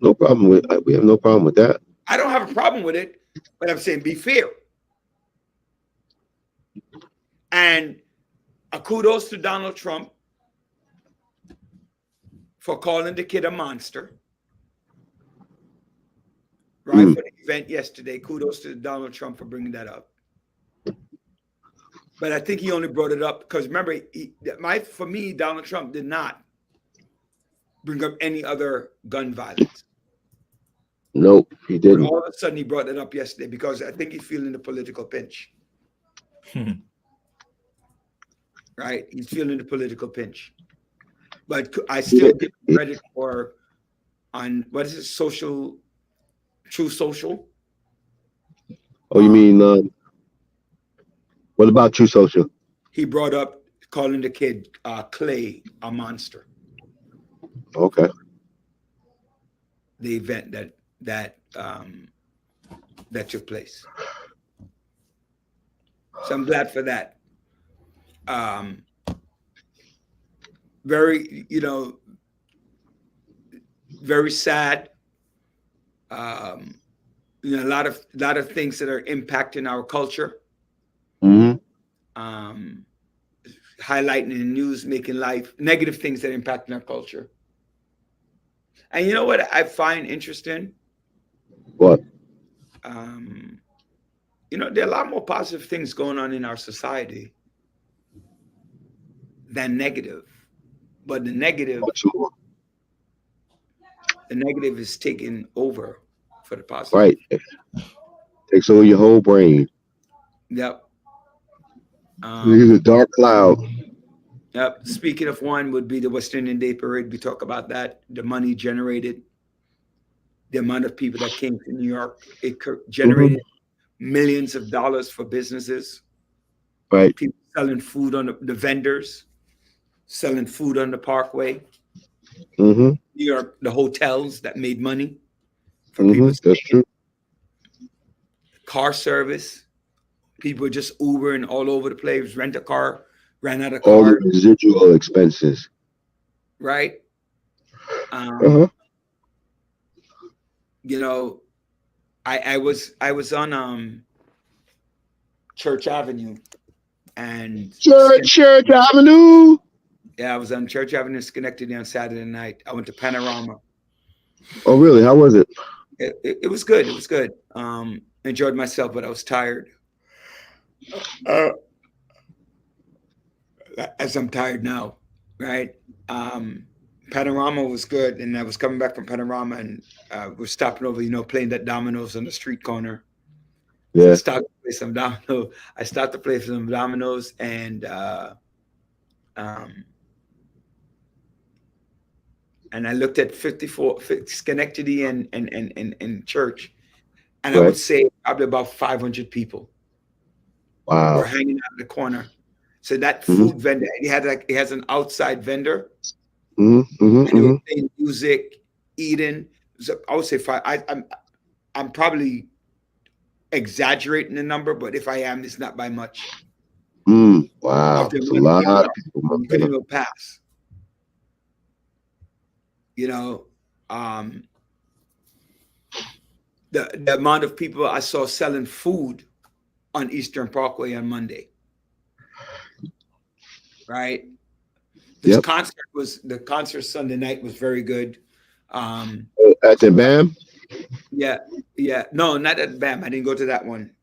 No problem with. We have no problem with that. I don't have a problem with it, but I'm saying be fair. And a kudos to Donald Trump for calling the kid a monster. Right, for the event yesterday. Kudos to Donald Trump for bringing that up. But I think he only brought it up because remember, for me, Donald Trump did not bring up any other gun violence. Nope, he didn't. But all of a sudden, he brought it up yesterday because I think he's feeling the political pinch. Right, he's feeling the political pinch. But I still give him credit for on what is it, True Social. Oh, you mean what about True Social? He brought up calling the kid Clay a monster. Okay. The event that took place. So I'm glad for that. Very, very sad. A lot of things that are impacting our culture. Mm-hmm. Highlighting in the news, making life negative things that impact our culture. And you know what I find interesting? What? There are a lot more positive things going on in our society than negative. But the negative is taking over for the positive. Right. Takes over your whole brain. Yep. It's a dark cloud. Yep. Speaking of one would be the West Indian Day Parade. We talk about that. The money generated, the amount of people that came to New York, it generated millions of dollars for businesses. Right. People selling food on the vendors, selling food on the Parkway. Mm-hmm. New York, the hotels that made money for people. That's true. Car service. People just Ubering all over the place, rent a car, ran out of All cars. the residual expenses. Right. Uh-huh. I was on Church Avenue and Church Avenue. Yeah, I was on Church Avenue, Schenectady on Saturday night. I went to Panorama. Oh, really? How was it? It was good. It was good. Enjoyed myself, but I was tired. As I'm tired now, right? Panorama was good, and I was coming back from Panorama, and we're stopping over, playing that dominoes on the street corner. Yeah. So I stopped to play some dominoes. I stopped to play some dominoes, and I looked at 54 Schenectady and Church, and I would say probably about 500 people. Wow. Were hanging out in the corner. So that food vendor, he has an outside vendor. And he was playing music, eating. So I would say five. I'm probably exaggerating the number, but if I am, it's not by much. Wow. There's a lot of people. You couldn't even pass. The amount of people I saw selling food on Eastern Parkway on Monday. Right? The concert Sunday night was very good. At the BAM? Yeah. No, not at BAM. I didn't go to that one.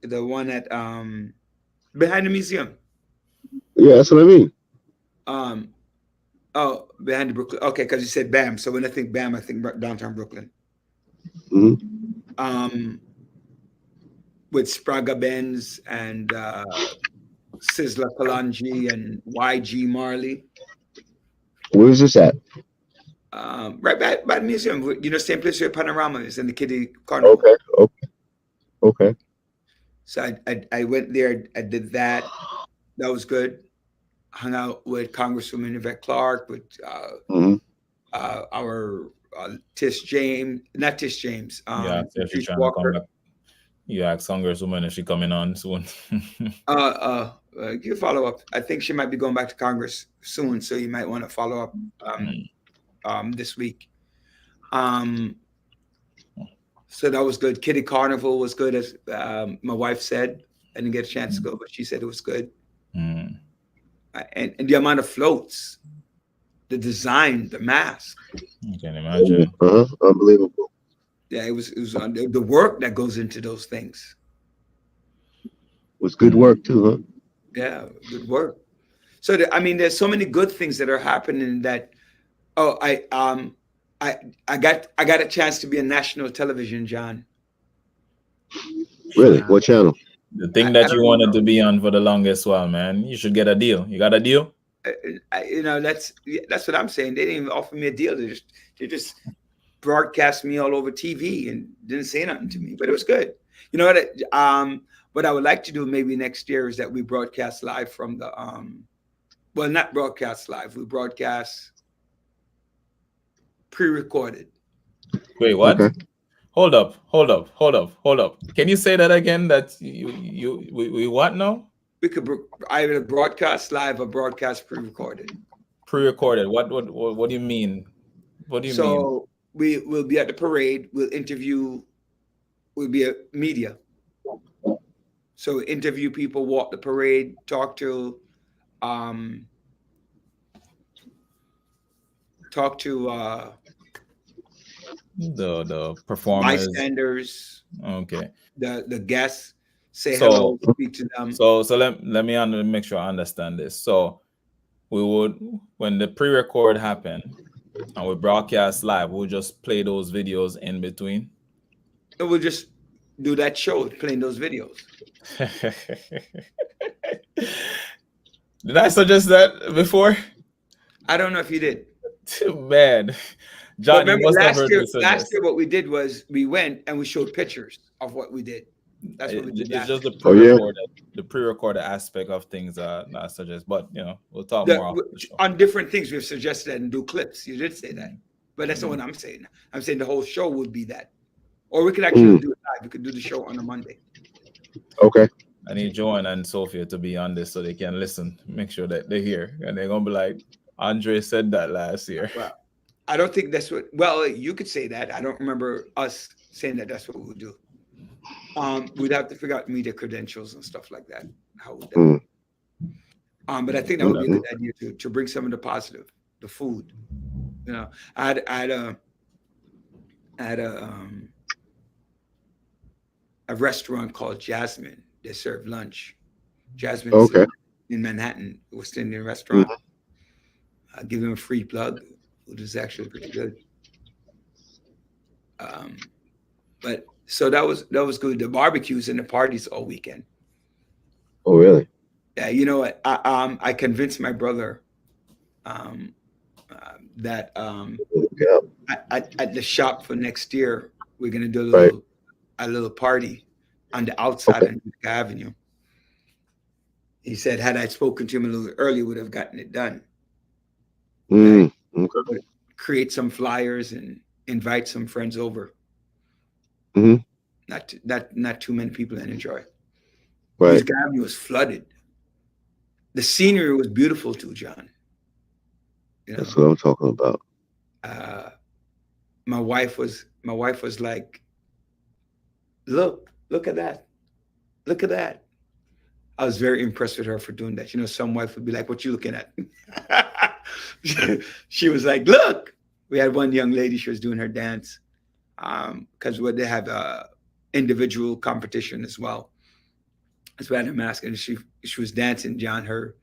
The one at behind the museum. Yeah, that's what I mean. Behind the Brooklyn. Okay, because you said BAM. So when I think BAM, I think downtown Brooklyn. With Spraga Benz and Sizzla Kalonji and YG Marley. Where is this at? Right by the museum. Same place where Panorama is in the Kiddie Carnival. Okay. So I went there. I did that. That was good. Hung out with Congresswoman Yvette Clarke, with our Tish James, not Tish James. Tish Walker. You ask Congresswoman if she coming on soon. You follow up. I think she might be going back to Congress soon, so you might want to follow up this week. So that was good. Kitty Carnival was good, as my wife said. I didn't get a chance to go, but she said it was good. And the amount of floats, the design, the mask. You can imagine. Unbelievable. Yeah, it was the work that goes into those things. Was good work too, huh? Yeah, good work. So there's so many good things that are happening that. Oh, I got a chance to be on national television, John. Really? What channel? The thing that you wanted to be on for the longest while, man. You should get a deal. You got a deal? That's what I'm saying. They didn't even offer me a deal. They just broadcast me all over TV and didn't say nothing to me. But it was good. You know what I would like to do maybe next year is that we broadcast live from the well, not broadcast live. We broadcast pre-recorded. Wait, what? Okay. Hold up. Can you say that again? That we what now? We could either broadcast live or broadcast pre-recorded. Pre-recorded. What do you mean? What do you mean? So we will be at the parade. We'll interview. We'll be a media. So interview people, walk the parade, talk to the performers, bystanders. Okay. The guests, say hello, speak to them. So let me make sure I understand this. So we would, when the pre-record happened and we broadcast live, we'll just play those videos in between. And we'll just do that show, playing those videos. Did I suggest that before? I don't know if you did. Man, John, remember, you must have heard this. Last year, what we did was we went and we showed pictures of what we did. That's what we did. It's just the pre-recorded aspect of things that I suggest. But we'll talk more on different things. We've suggested that and do clips. You did say that, but that's not what I'm saying. I'm saying the whole show would be that, or we could actually do it live. We could do the show on a Monday. Okay. I need Joanne and Sophia to be on this so they can listen, make sure that they're here, and they're gonna be like, Andre said that last year. Well, I don't think that's what. Well, you could say that. I don't remember us saying that. That's what we would do. We'd have to figure out media credentials and stuff like that. How would that? But I think that would be a good idea to bring some of the positive, the food. I had a restaurant called Jasmine. They serve lunch. Jasmine in Manhattan, a West Indian restaurant. I'll give him a free plug, which is actually pretty good. But so that was good. The barbecues and the parties all weekend. Oh, really? Yeah, you know what? I convinced my brother that at the shop for next year we're gonna do a little party on the outside of Utica Avenue. He said, had I spoken to him a little earlier, would have gotten it done. Okay. Create some flyers and invite some friends over. Not too many people and enjoy. Right. Utica Avenue was flooded. The scenery was beautiful too, John. That's what I'm talking about. My wife was like, look at that. Look at that. I was very impressed with her for doing that. Some wife would be like, what you looking at? She was like, look. We had one young lady, she was doing her dance because they have a individual competition as well. So I had a mask and she was dancing, John. Her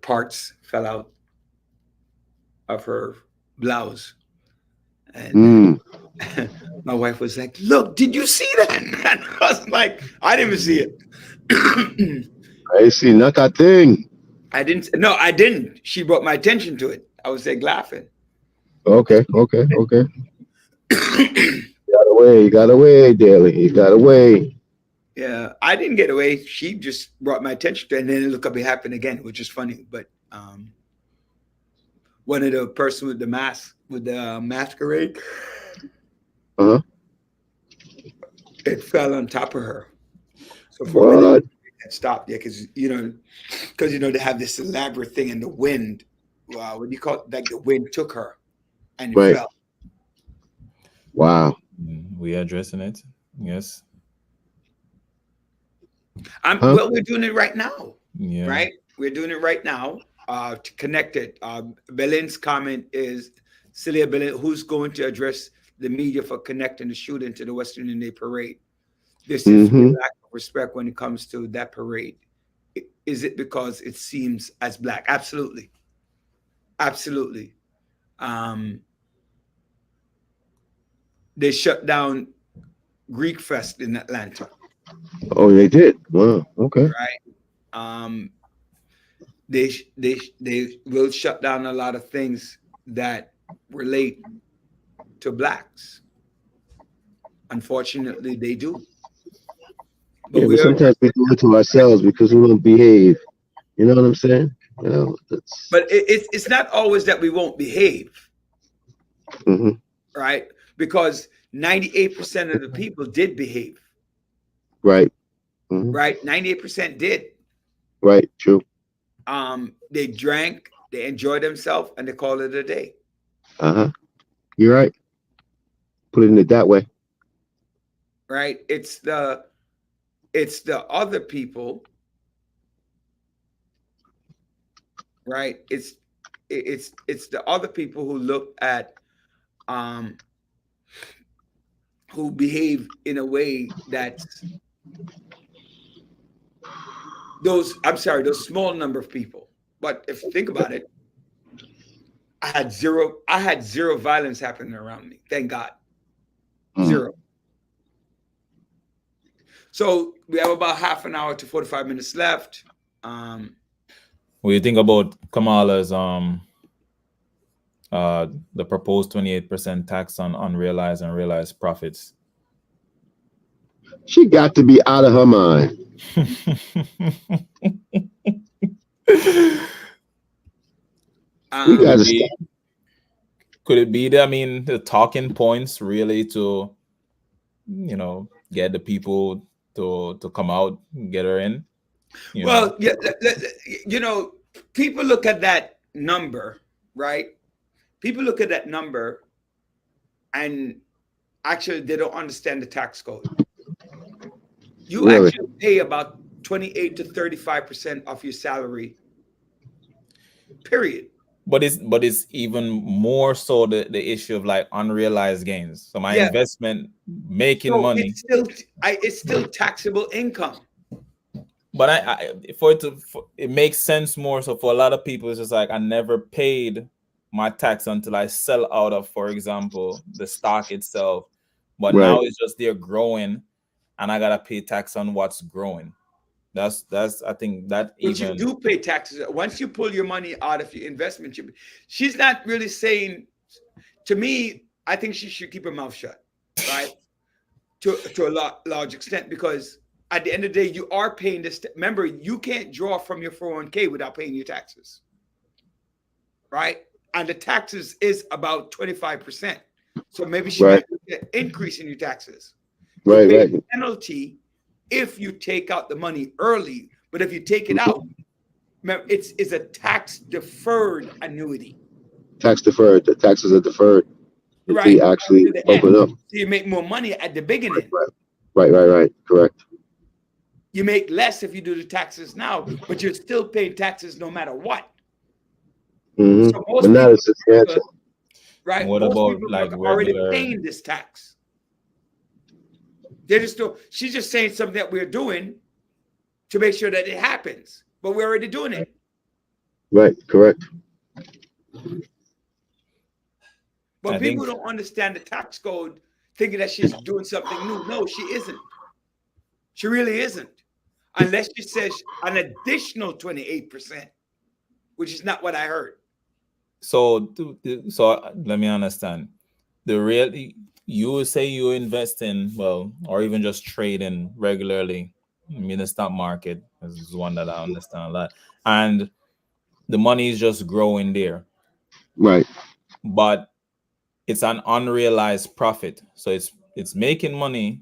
parts fell out of her blouse. And my wife was like, look, did you see that? And I was like, I didn't even see it. I see not a thing. I didn't. She brought my attention to it. I was like laughing. Okay. You got away, Daly. You got away. Yeah, I didn't get away. She just brought my attention to it, and then look up, it happened again, which is funny. But one of the person with the mask, with the masquerade, it fell on top of her. So for a minute, What? it stopped. Yeah, because they have this elaborate thing in the wind. What do you call it? Like the wind took her, and it Right. fell. Wow. We are addressing it. Yes. Huh? Well, we're doing it right now, Yeah. right? We're doing it right now to connect it. Belin's comment is Celia Belin, who's going to address the media for connecting the shooting to the Western Indian Day Parade. This is Mhm. lack of respect when it comes to that parade. Is it because it seems as black? Absolutely. Absolutely. They shut down Greek Fest in Atlanta, Oh, they did. Wow. Okay. right? They will shut down a lot of things that relate to blacks. Unfortunately, they do. But Yeah, but we are, sometimes we do it to ourselves because we don't behave. You know what I'm saying? You know, that's but it's not always that we won't behave, mhm. right? Because 98% of the people did behave, Right. Mhm. right? 98% did. Right. True. They drank, they enjoyed themselves, and they called it a day. Uh-huh. You're right. Putting it that way. Right? It's the other people, right? It's the other people who look at who behave in a way that's those small number of people. But if you think about it, I had zero violence happening around me. Thank God. Mm. Zero. So we have about half an hour to 45 minutes left. What do you think about Kamala's the proposed 28% tax on unrealized and realized profits? She got to be out of her mind. We got to stop. Could it be that, I mean, the talking points really to, get the people to come out, get her in? Well, yeah, people look at that number, right? People look at that number and actually they don't understand the tax code. You Really? actually pay about 28 to 35% of your salary, period. But it's even more so the issue of like unrealized gains. So my Yeah. investment making So money, it's still taxable income. but it makes sense more. So for a lot of people, it's just like I never paid my tax until I sell out of, for example, the stock itself. But Right. now it's just they're growing, and I gotta pay tax on what's growing. That's I think that But you even do pay taxes once you pull your money out of your investment. She's not really saying, to me, I think she should keep her mouth shut, right? to a large extent, because at the end of the day, you are paying this. Remember, you can't draw from your 401k without paying your taxes, right? And the taxes is about 25%. So maybe she Right. might get an increase in your taxes. Right, pay right. a penalty if you take out the money early, but if you take it out, remember, it's a tax deferred annuity. Tax deferred. The taxes are deferred. If Right. they actually To the open end. up. So you make more money at the beginning. Right. Correct. You make less if you do the taxes now, but you're still paying taxes no matter what. Mm-hmm. So most But not people, as substantial. What right? Most about, people like, are already regular- paying this tax. They're just she's just saying something that we're doing to make sure that it happens, but we're already doing it. Right. Correct. But I people think- don't understand the tax code, thinking that she's doing something new. No, she isn't. She really isn't. Unless she says an additional 28%, which is not what I heard. So let me understand. You say you invest in, well, or even just trading regularly in the stock market. This is one that I understand a lot. And the money is just growing there. Right. But it's an unrealized profit. So it's making money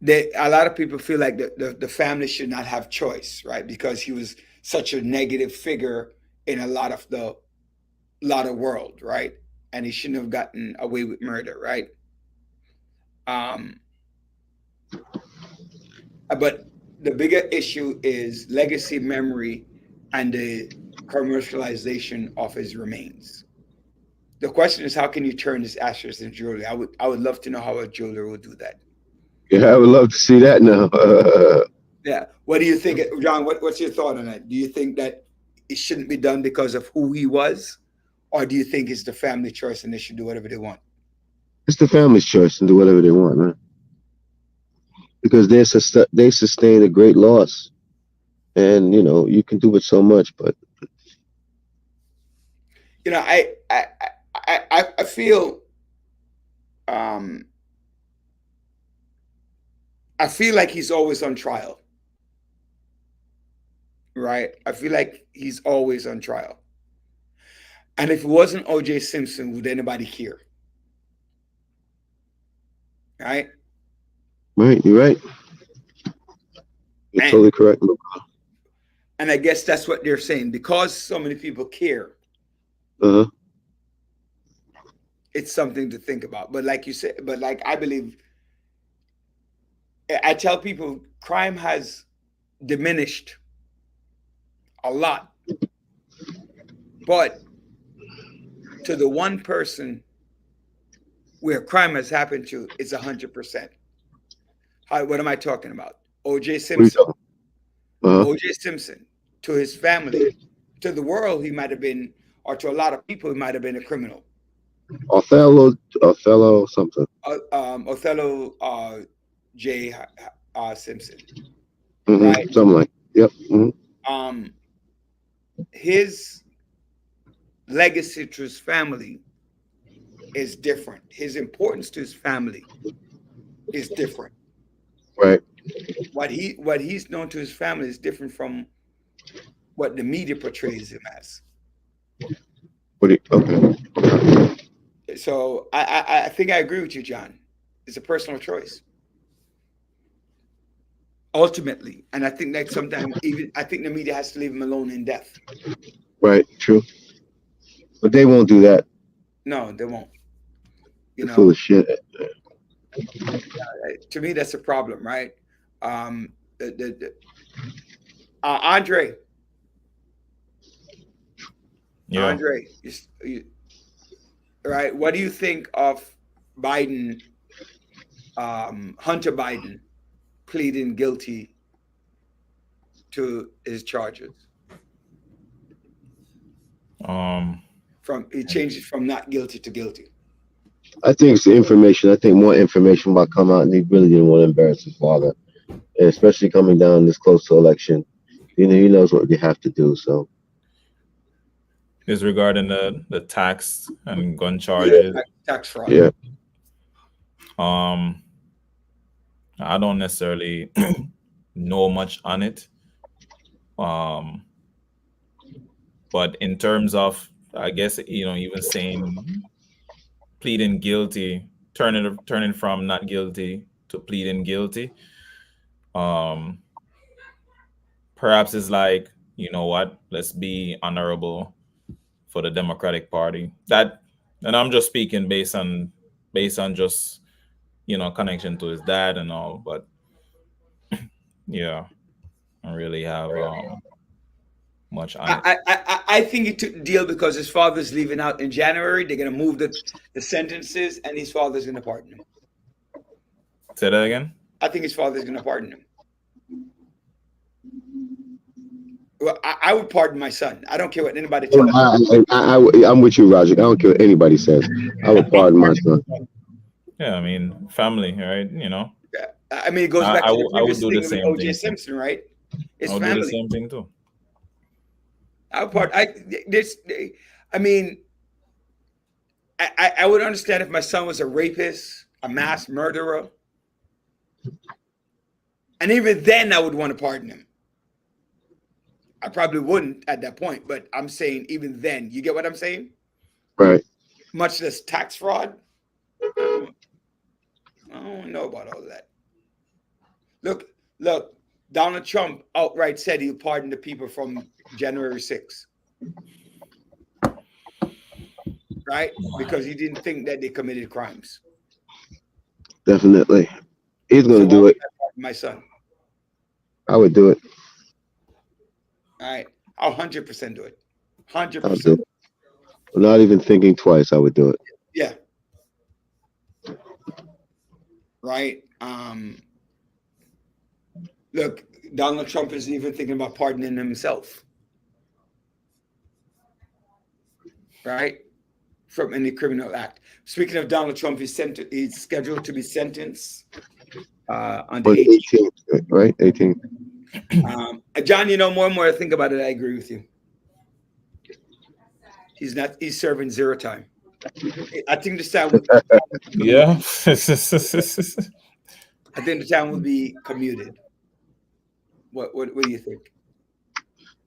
a lot of people feel like the family should not have choice, right? Because he was such a negative figure in a lot of world, right? And he shouldn't have gotten away with murder, right? But the bigger issue is legacy, memory, and the commercialization of his remains. The question is, how can you turn his ashes into jewelry? I would love to know how a jeweler would do that. Yeah, I would love to see that now. Yeah. What do you think, John? What's your thought on that? Do you think that it shouldn't be done because of who he was, or do you think it's the family choice and they should do whatever they want? It's the family's choice and do whatever they want, man. Because they sustain a great loss, and you can do it so much, but I feel I feel like he's always on trial, right? I feel like he's always on trial. And if it wasn't O.J. Simpson, would anybody care? Right? Right, you're right. You're totally correct. And I guess that's what they're saying. Because so many people care, it's something to think about. But like you said, I believe, I tell people crime has diminished a lot. But to the one person where crime has happened to, it's 100%. What am I talking about? O.J. Simpson. O.J. Simpson, to his family, to the world, he might have been, or to a lot of people, he might have been a criminal. Othello something. Othello J. Simpson. Right? Something like, yep. His legacy to his family is different. His importance to his family is different. Right. What he's known to his family is different from what the media portrays him as. Okay. So I think I agree with you, John. It's a personal choice. Ultimately. And I think that sometimes I think the media has to leave him alone in death. Right, true. But they won't do that. No, they won't. They're full of shit. To me, that's a problem, right? Andre. Yeah. Andre, right? What do you think of Biden, Hunter Biden, pleading guilty to his charges? He changed it from not guilty to guilty. I think it's the information. I think more information might come out, and he really didn't want to embarrass his father, and especially coming down this close to election. He knows what they have to do. So, is regarding the tax and gun charges, tax fraud. Yeah. I don't necessarily know much on it. But in terms of, I guess, even saying pleading guilty, turning from not guilty to pleading guilty, perhaps it's like, you know what, let's be honorable for the Democratic Party. That, and I'm just speaking based on just, connection to his dad and all, but yeah, I don't really have much on it. I think he took the deal because his father's leaving out in January. They're going to move the sentences, and his father's going to pardon him. Say that again? I think his father's going to pardon him. Well, I would pardon my son. I don't care what anybody tells me. I'm with you, Roger. I don't care what anybody says. I would pardon my son. Yeah, I mean, family, right? Yeah. I mean, it goes back to the previous thing with O.J. Simpson, right? It's family. I would do the same thing too. I would understand if my son was a rapist, a mass murderer, and even then I would want to pardon him. I probably wouldn't at that point, but I'm saying even then, you get what I'm saying? Right. Much less tax fraud. I don't know about all that. Look. Donald Trump outright said he'll pardon the people from January 6th. Right? Because he didn't think that they committed crimes. Definitely. He's going So to do why it. would I pardon my son? I would do it. All right. I'll 100% do it. I'll do 100%. it. I'm not even thinking twice. I would do it. Yeah. Right. Look, Donald Trump isn't even thinking about pardoning himself. Right? From any criminal act. Speaking of Donald Trump, he's scheduled to be sentenced on the 18th, right? 18th. John, you know, more and more I think about it, I agree with you. He's serving 0 time. I think this time would Yeah. I think the time would be commuted. What do you think?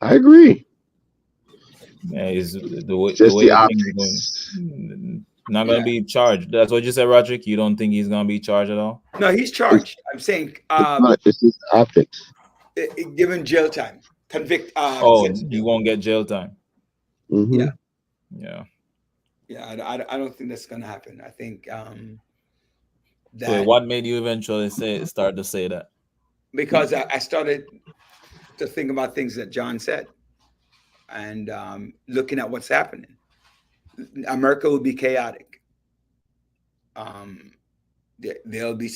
I agree. Yeah, he's the way Just the things optics. going, not gonna be charged. That's what you said, Roderick. You don't think he's gonna be charged at all? No, he's charged. I'm saying It's just optics. give him jail time. Convict. He won't get jail time. Mm-hmm. Yeah. I don't think that's gonna happen. I think that. So what made you eventually start to say that? Because I started to think about things that John said, and looking at what's happening. America will be chaotic. There'll be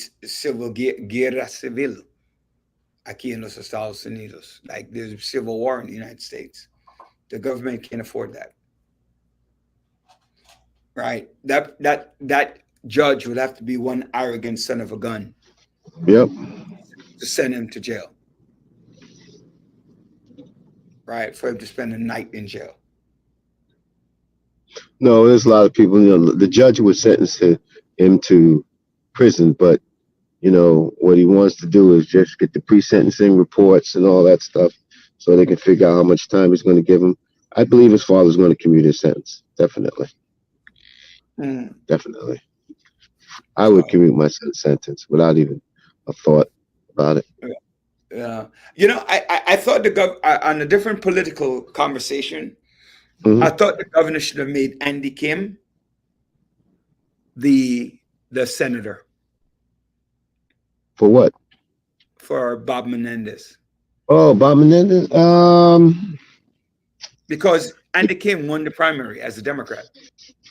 guerra civil aquí en los Estados Unidos. Like there's a civil war in the United States. The government can't afford that. Right? That judge would have to be one arrogant son of a gun. Yep. To send him to jail. Right? For him to spend a night in jail. No, there's a lot of people. You know, the judge would sentence him to prison, but you know what he wants to do is just get the pre-sentencing reports and all that stuff, so they can figure out how much time he's going to give him. I believe his father's going to commute his sentence. Definitely. Definitely. I would commute my son's sentence without even a thought about it. You know, I thought on a different political conversation. Mhm. I thought the governor should have made Andy Kim the senator For what? for Bob Menendez. Oh, Bob Menendez. Because Andy Kim won the primary as a Democrat.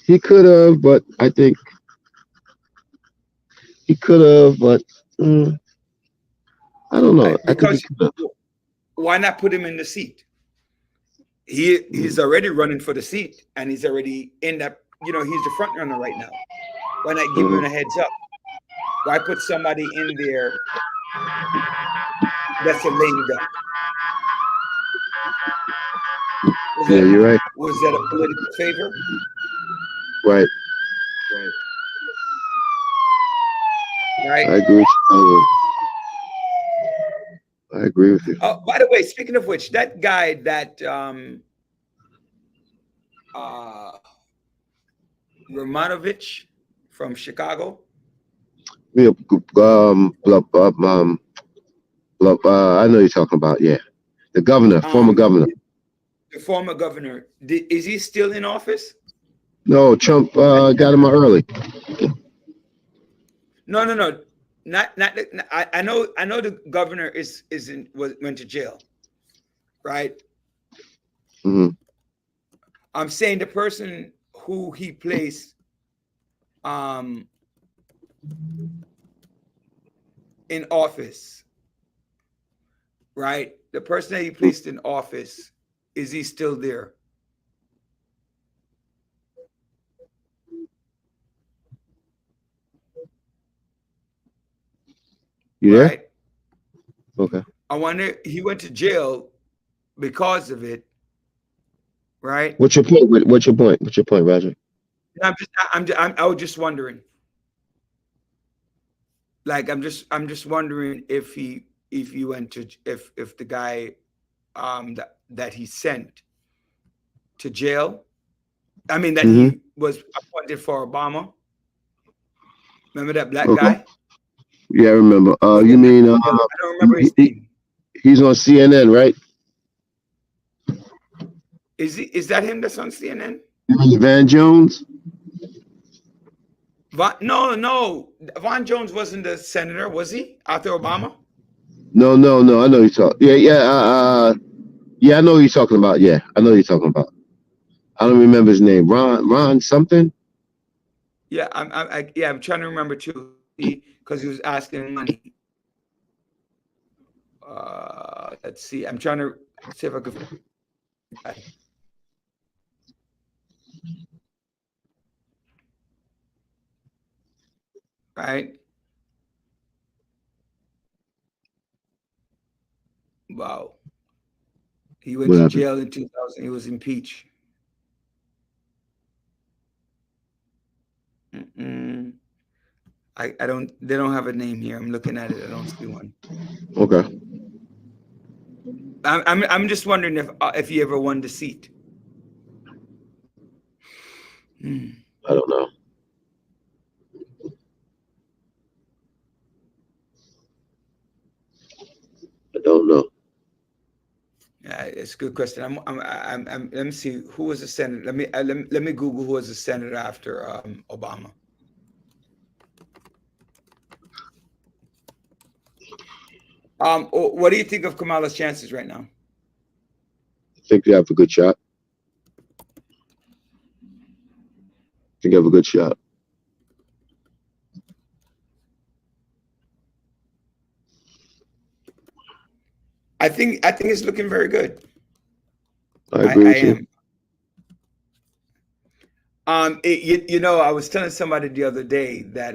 He could have, but I think he could have, but I don't know. I think Because he could have. why not put him in the seat? He's already running for the seat, and he's already in that. You know, he's the front runner right now. Why not give him a heads up? Why put somebody in there that's a lame duck? Yeah, you're right. Was that a political favor? Right. Right. I agree with you. I agree with you. Oh, by the way, speaking of which, that guy that Romanovich from Chicago. Yeah, I know you're talking about. Yeah, the governor, former governor. The former governor. Is he still in office? No, Trump got him out early. No. Not. I know the governor went to jail, right? Mm-hmm. I'm saying the person who he placed in office, right? The person that he placed in office, is he still there? You there? Right? Okay. I wonder, he went to jail because of it, right? What's your point? What's your point, Roger? I was just wondering. Like, I'm just wondering if he went to, if the guy that he sent to jail, I mean that he was appointed for Obama. Remember that black guy? Yeah, I remember. You mean I don't remember his name. he's on CNN, right? Is that him that's on CNN? Van Jones? No. Von Jones wasn't the senator, was he? After Obama? No. I know you're talking. Yeah. I know who you're talking about. Yeah, I know who you're talking about. I don't remember his name. Ron something. Yeah, I'm trying to remember too, because he was asking money. Let's see. I'm trying to see if I could. Right. Wow. He went What to happened? jail in 2000. He was impeached. I don't. They don't have a name here. I'm looking at it. I don't see one. Okay. I'm just wondering if he ever won the seat. I don't know. I don't know. Yeah, it's a good question. Let me see who was the senator. Let me Google who was the senator after Obama. What do you think of Kamala's chances right now? I think you have a good shot. I think it's looking very good. I agree with you. I was telling somebody the other day that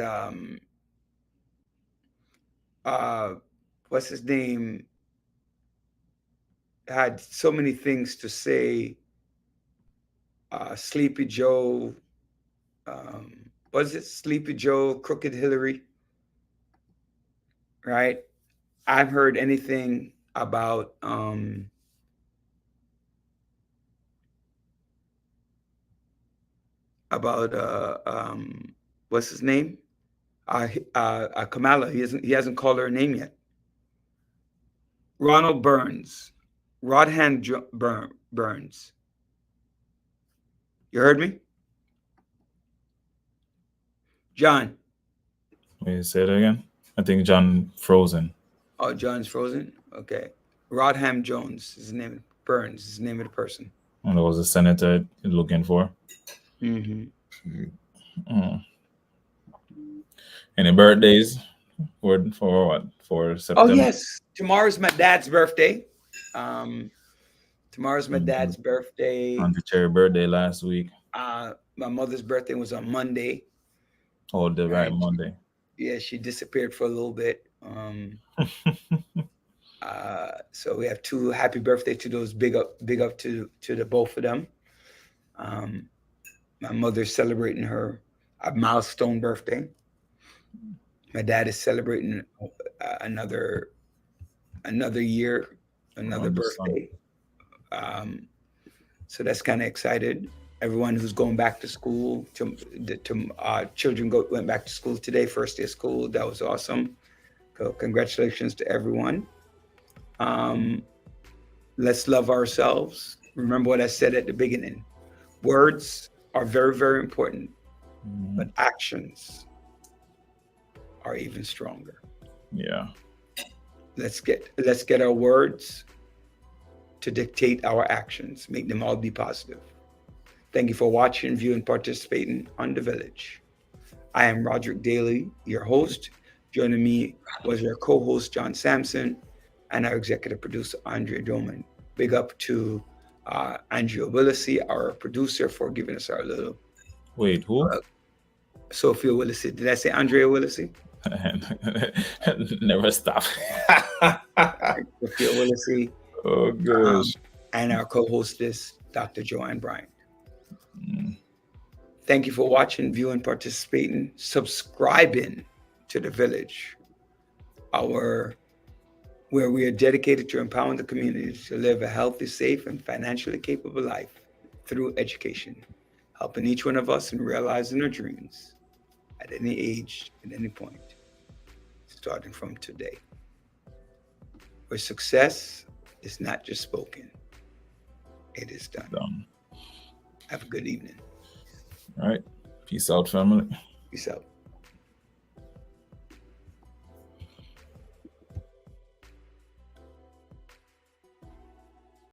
what's his name had so many things to say. Sleepy Joe, was it Sleepy Joe, Crooked Hillary? Right? I've heard anything about what's his name? Kamala. He hasn't called her name yet. Ronald Burns, Burns. You heard me, John? Will you say it again? I think John frozen. Oh, John's frozen. Okay, Rodham Jones is his name. Burns is the name of the person. And there was a senator looking for. Any birthdays for what? For September? Oh yes, tomorrow's my dad's birthday. Tomorrow's my dad's birthday. Auntie Cherry birthday last week. My mother's birthday was on Monday. Oh, right Monday. Yeah, she disappeared for a little bit. So we have two happy birthday to those. Big up to the both of them. My mother's celebrating her milestone birthday. My dad is celebrating another year, another birthday. So that's kind of excited. Everyone who's going back to school, children went back to school today, first day of school. That was awesome. So congratulations to everyone. Let's love ourselves. Remember what I said at the beginning. Words are very, very important, but actions are even stronger. Yeah. Let's get our words to dictate our actions. Make them all be positive. Thank you for watching, viewing, participating on The Village. I am Roderick Daly, your host. Joining me was your co-host, John Sampson, and our executive producer, Andrea Doman. Big up to Andrea Willissey, our producer, for giving us our little... Wait, who? Sophia Willissey. Did I say Andrea Willissey? Never stop. Sophia Willissey. Oh, gosh. And our co-hostess, Dr. Joanne Bryant. Thank you for watching, viewing, participating, subscribing to The Village, where we are dedicated to empowering the community to live a healthy, safe, and financially capable life through education, helping each one of us in realizing our dreams at any age, at any point. starting from today. Where success is not just spoken, it is done. Have a good evening. All right. Peace out, family. Peace out.